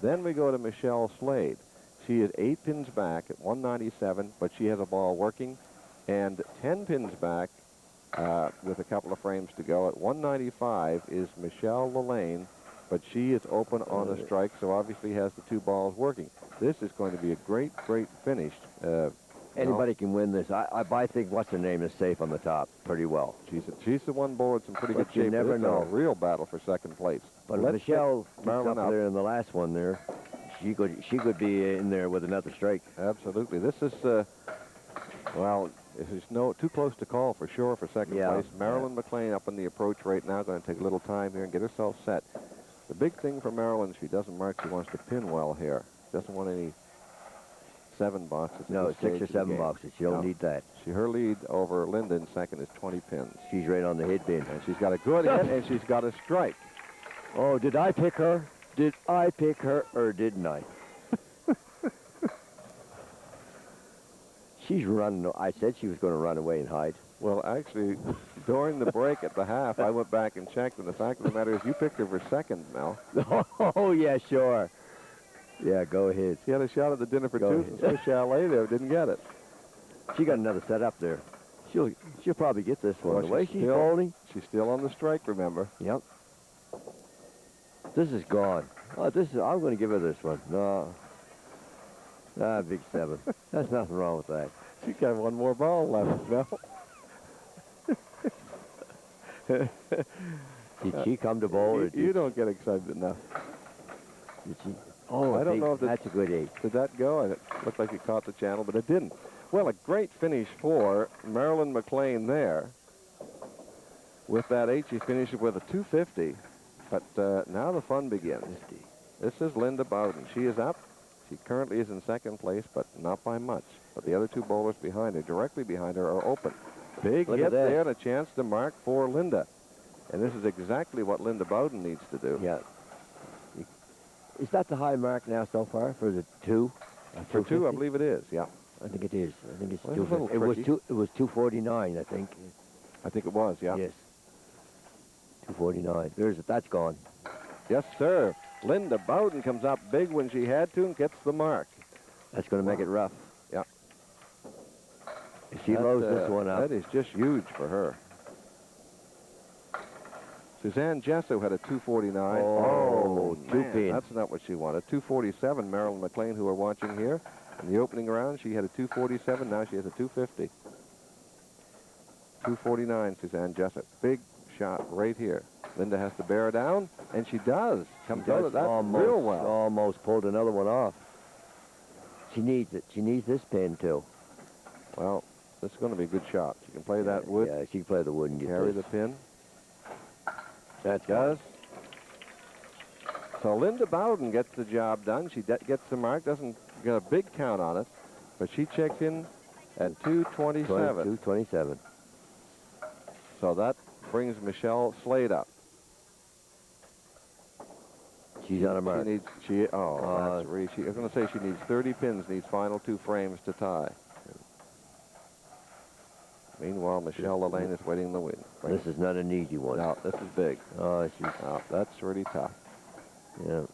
[SPEAKER 1] Then we go to Michelle Slade. She is 8 pins back at 197, but she has a ball working. And 10 pins back with a couple of frames to go at 195 is Michelle LALANE, but she is open on a strike, so obviously has the 2 balls working. This is going to be a great, great finish.
[SPEAKER 2] Anybody can win this. I think what's her name is safe on the top pretty well.
[SPEAKER 1] She's the one bowler that's in pretty good shape.
[SPEAKER 2] You never know.
[SPEAKER 1] A real battle for second place.
[SPEAKER 2] But if Michelle Marilyn up there in the last one there, she could be in there with another strike.
[SPEAKER 1] Absolutely. This is well, this is too close to call for sure for second place. Marilyn McClane up in the approach right now, going to take a little time here and get herself set. The big thing for Marilyn, she doesn't mark. She wants to pin well here. Doesn't want any 7 boxes.
[SPEAKER 2] No, 6 or 7 boxes. She don't need that.
[SPEAKER 1] Her lead over Linda in second is 20 pins.
[SPEAKER 2] She's right on the head pin.
[SPEAKER 1] And she's got a good hit, and she's got a strike.
[SPEAKER 2] Oh, did I pick her? Did I pick her, or didn't I? She's running. I said she was going to run away and hide.
[SPEAKER 1] Well, actually, during the break at the half, I went back and checked, and the fact of the matter is you picked her for second, Mel.
[SPEAKER 2] Oh, yeah, sure. Yeah, go ahead.
[SPEAKER 1] She had a shot at the dinner for 2 in Swiss Chalet there, didn't get it.
[SPEAKER 2] She got another set up there. She'll probably get this one.
[SPEAKER 1] Well,
[SPEAKER 2] The way
[SPEAKER 1] she's
[SPEAKER 2] she's
[SPEAKER 1] still-
[SPEAKER 2] bowling.
[SPEAKER 1] She's still on the strike, remember?
[SPEAKER 2] Yep. This is gone. Oh, this is. I'm going to give her this one. No. Ah, big 7. There's nothing wrong with that.
[SPEAKER 1] She got one more ball left, Mel.
[SPEAKER 2] Did she come to bowl? Or
[SPEAKER 1] You don't get excited enough.
[SPEAKER 2] did she? Oh,
[SPEAKER 1] I don't know if
[SPEAKER 2] that's a good 8.
[SPEAKER 1] Did that go? And it looked like it caught the channel, but it didn't. Well, a great finish for Marilyn McClane there. With that 8, she finishes with a 250. But now the fun begins. This is Linda Bowden. She is up. She currently is in second place, but not by much. But the other two bowlers behind her, directly behind her, are open. Big
[SPEAKER 2] Look
[SPEAKER 1] hit
[SPEAKER 2] at that.
[SPEAKER 1] there and a chance to mark for Linda. And this is exactly what Linda Bowden needs to do.
[SPEAKER 2] Yeah. Is that the high mark now so far for the 2?
[SPEAKER 1] For 2, I believe it is, yeah.
[SPEAKER 2] I think it is. I think it's
[SPEAKER 1] Well, it's a little
[SPEAKER 2] 250.
[SPEAKER 1] tricky.
[SPEAKER 2] It was 249, I think.
[SPEAKER 1] I think it was, yeah.
[SPEAKER 2] Yes. 249. That's gone.
[SPEAKER 1] Yes, sir. Linda Bowden comes up big when she had to and gets the mark.
[SPEAKER 2] That's going to make it rough.
[SPEAKER 1] Yeah.
[SPEAKER 2] If she loads this one up.
[SPEAKER 1] That is just huge for her. Suzanne Jesso had a 249.
[SPEAKER 2] Oh,
[SPEAKER 1] man,
[SPEAKER 2] 2 pin.
[SPEAKER 1] That's not what she wanted. 247, Marilyn McClane, who are watching here. In the opening round, she had a 247. Now she has a 250. 249, Suzanne Jesso. Big shot right here. Linda has to bear down, and she does. Comes out of that real well.
[SPEAKER 2] Almost pulled another one off. She needs it. She needs this pin, too.
[SPEAKER 1] Well, this is going to be a good shot. She can play that wood.
[SPEAKER 2] Yeah, she can play the wood and get
[SPEAKER 1] Carry
[SPEAKER 2] this.
[SPEAKER 1] the pin.
[SPEAKER 2] That
[SPEAKER 1] does. So Linda Bowden gets the job done. She gets the mark. Doesn't get a big count on it, but she checks in at 227.
[SPEAKER 2] 227.
[SPEAKER 1] So that brings Michelle Slade up.
[SPEAKER 2] She's on a mark.
[SPEAKER 1] That's really, I was going to say she needs 30 pins, needs final 2 frames to tie. Meanwhile, Michelle LaLanne is waiting in the wing.
[SPEAKER 2] This is not an easy one.
[SPEAKER 1] No, this is big.
[SPEAKER 2] Oh,
[SPEAKER 1] that's really tough.
[SPEAKER 2] Yeah.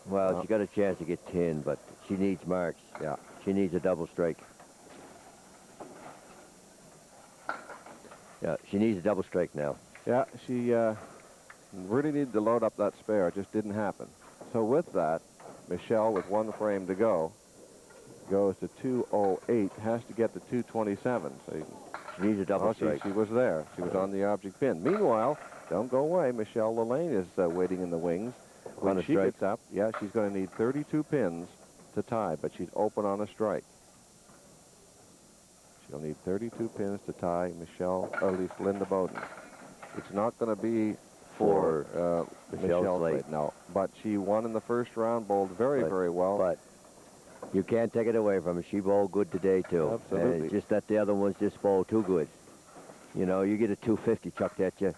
[SPEAKER 2] Well, she got a chance to get 10, but she needs marks.
[SPEAKER 1] Yeah.
[SPEAKER 2] She needs a double strike. Yeah, she needs a double strike now.
[SPEAKER 1] Yeah, she really needed to load up that spare. It just didn't happen. So with that, Michelle, with 1 frame to go, goes to 208, has to get to 227. So
[SPEAKER 2] she needs a double strike.
[SPEAKER 1] She was there. She was on the object pin. Meanwhile, don't go away. Michelle LaLanne is waiting in the wings. When she gets up, yeah, she's going to need 32 pins to tie, but she's open on a strike. She'll need 32 pins to tie Michelle, or at least Linda Bowden. It's not going to be for Michelle Slade, no. But she won in the first round, bowled very well.
[SPEAKER 2] But you can't take it away from her. She bowled good today, too.
[SPEAKER 1] Absolutely.
[SPEAKER 2] Just that the other ones just bowled too good. You know, you get a 250 chucked at you.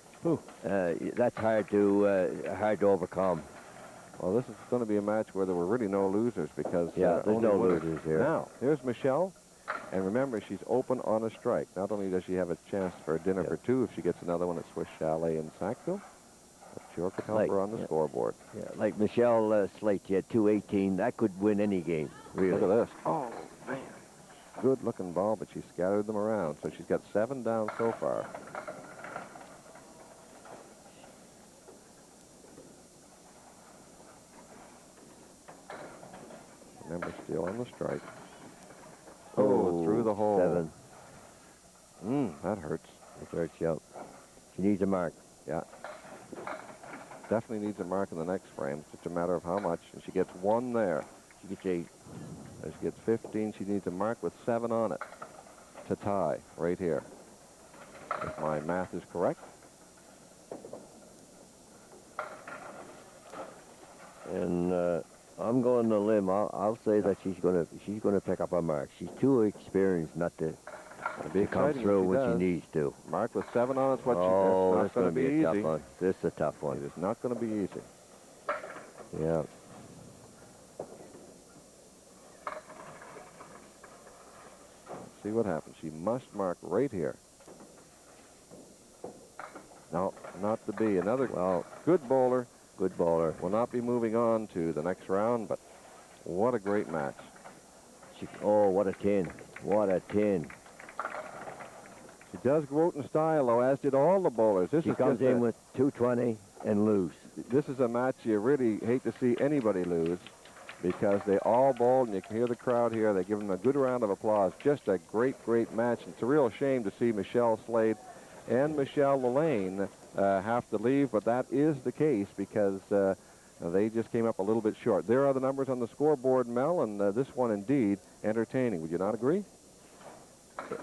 [SPEAKER 2] That's hard to overcome.
[SPEAKER 1] Well, this is going to be a match where there were really no losers because
[SPEAKER 2] there's no losers here.
[SPEAKER 1] Now, here's Michelle, and remember, she's open on a strike. Not only does she have a chance for a dinner for 2 if she gets another one at Swiss Chalet in Sackville, but sure could help her on the scoreboard.
[SPEAKER 2] Yeah, like Michelle Slate, she had 218. That could win any game, really.
[SPEAKER 1] Look at this. Oh, man. Good-looking ball, but she scattered them around, so she's got 7 down so far. Remember, still on the strike. Oh, through the hole.
[SPEAKER 2] 7.
[SPEAKER 1] That hurts.
[SPEAKER 2] It hurts, yeah. She needs a mark.
[SPEAKER 1] Yeah. Definitely needs a mark in the next frame. It's just a matter of how much. And she gets 1 there.
[SPEAKER 2] She gets 8.
[SPEAKER 1] As she gets 15, she needs a mark with 7 on it to tie right here. If my math is correct.
[SPEAKER 2] And I'm going to limb. I'll say that she's going to pick up a mark. She's too experienced not to come through when she needs to.
[SPEAKER 1] Mark with 7 on it's what
[SPEAKER 2] that's
[SPEAKER 1] not going to be easy.
[SPEAKER 2] Tough one. This is a tough one.
[SPEAKER 1] It is not going to be easy.
[SPEAKER 2] Yeah.
[SPEAKER 1] See what happens. She must mark right here. No, not to be. Another good bowler.
[SPEAKER 2] Good bowler.
[SPEAKER 1] Will not be moving on to the next round, but what a great match.
[SPEAKER 2] Oh, what a 10. What a 10.
[SPEAKER 1] She does go out in style, though, as did all the bowlers.
[SPEAKER 2] She comes in with 220 and lose.
[SPEAKER 1] This is a match you really hate to see anybody lose because they all bowled, and you can hear the crowd here. They give them a good round of applause. Just a great, great match. It's a real shame to see Michelle Slade and Michelle LALANE have to leave, but that is the case because they just came up a little bit short. There are the numbers on the scoreboard, Mel, and this one indeed entertaining. Would you not agree?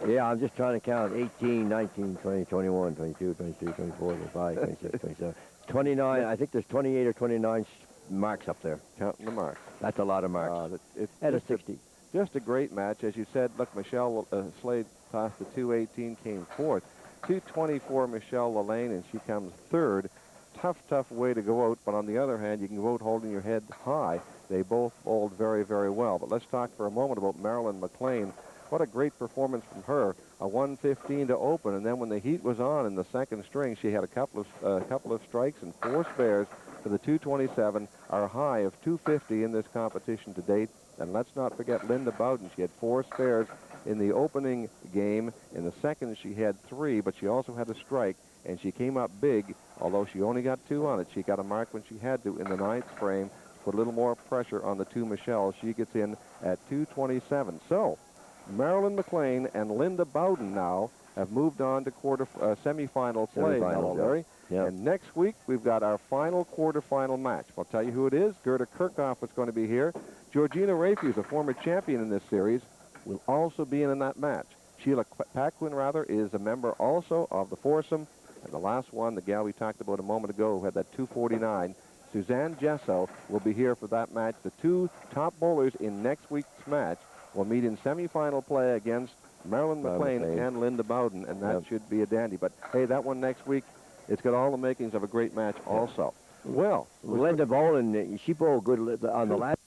[SPEAKER 2] Yeah, I'm just trying to count 18, 19, 20, 21, 22, 23, 24, 25, 26, 27, 29. I think there's 28 or 29 marks up there.
[SPEAKER 1] Counting the marks.
[SPEAKER 2] That's a lot of marks.
[SPEAKER 1] It's
[SPEAKER 2] at a 60.
[SPEAKER 1] Just a great match. As you said, look, Michelle Slade tossed the 218, came fourth. 224, Michelle LALANE, and she comes third. Tough way to go out, but on the other hand, you can go out holding your head high. They both bowled very, very well. But let's talk for a moment about Marilyn McClane. What a great performance from her. A 115 to open, and then when the heat was on in the second string, she had a couple of strikes and 4 spares for the 227, our high of 250 in this competition to date. And let's not forget Linda Bowden. She had 4 spares in the opening game. In the second, she had 3, but she also had a strike, and she came up big, although she only got 2 on it. She got a mark when she had to in the 9th frame to put a little more pressure on the 2 Michelles. She gets in at 227. So Marilyn McClane and Linda Bowden now have moved on to semifinal play.
[SPEAKER 2] Semifinals, yeah.
[SPEAKER 1] And next week, we've got our final quarterfinal match. I'll tell you who it is. Gerda Kirchhoff is going to be here. Georgina Rafuse, a former champion in this series, will also be in that match. Sheila Paquin, is a member also of the foursome. And the last one, the gal we talked about a moment ago, who had that 249, Suzanne Gesso, will be here for that match. The 2 top bowlers in next week's match will meet in semifinal play against Marilyn McClane and Linda Bowden, and that should be a dandy. But, hey, that one next week, it's got all the makings of a great match also. Well,
[SPEAKER 2] Linda Bowden, she bowled good on the last